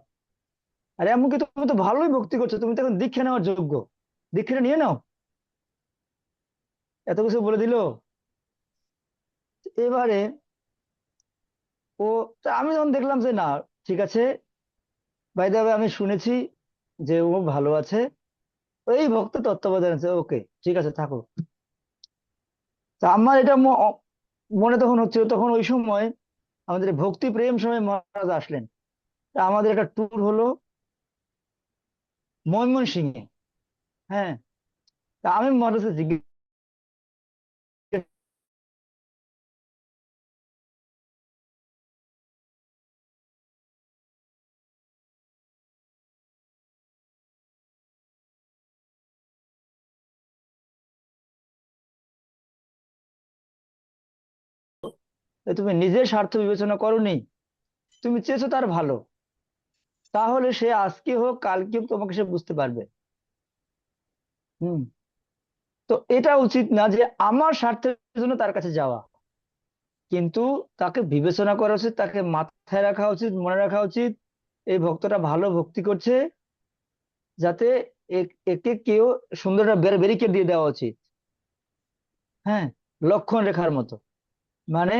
আর এমনকি তুমি তো ভালোই ভক্তি করছো, তুমি তো এখন দীক্ষা নেওয়ার যোগ্য, দীক্ষাটা নিয়ে নাও, এত কিছু বলে দিল। এবারে ও, তা আমি যখন দেখলাম যে না, ঠিক আছে, বাই দ্য ওয়ে আমি শুনেছি যে ও ভালো আছে, ওই ভক্ত তত্ত্বাবধান আছে, ওকে ঠিক আছে থাকো। তা আমার এটা মনে তখন হচ্ছিল, তখন ওই সময় আমাদের ভক্তি প্রেম সময় মহারাজ আসলেন। তা আমাদের একটা ট্যুর হলো ময়মনসিংহে। হ্যাঁ, তা আমি মহারাজকে জিজ্ঞেস, তুমি নিজের স্বার্থ বিবেচনা করোনি, তুমি চেয়েছো তার ভালো, তাহলে সে আজকে হোক কালকে হোক তোমাকে সে বুঝতে পারবে। হুম। তো এটা উচিত না যে আমার স্বার্থের জন্য তার কাছে যাওয়া। কিন্তু তাকে বিবেচনা করা উচিত, তাকে মাথায় রাখা উচিত, মনে রাখা উচিত এই ভক্তটা ভালো ভক্তি করছে, যাতে একে কেউ সুন্দর একটা ব্যারিকেড দিয়ে দেওয়া উচিত। হ্যাঁ, লক্ষণ রেখার মতো, মানে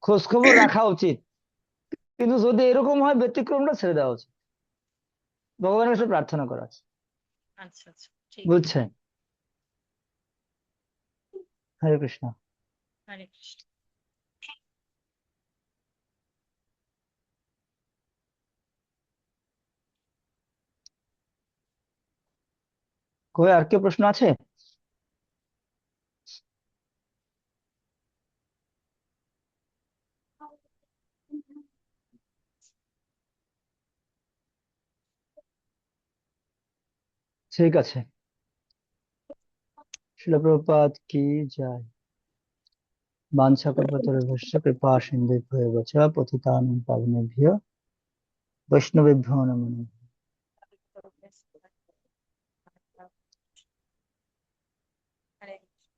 খোঁজ খবর রাখা উচিত। কিন্তু যদি এরকম হয়, ব্যতিক্রমটা ছেড়ে দেওয়া উচিত, ভগবানের কাছে প্রার্থনা করা উচিত। আচ্ছা আচ্ছা, ঠিক আছে। বুঝছেন? হরে কৃষ্ণ। হরে কৃষ্ণ। কই আর কি প্রশ্ন আছে? ঠিক আছে। শিল প্রভুপাদ কি যায়। বাঞ্ছাকল্পতরুভ্যশ্চ কৃপা সিন্ধুভ্যেব চ পতিতানাং পাবনেভ্যো বৈষ্ণবেভ্যো নমো নমঃ। হরে কৃষ্ণ।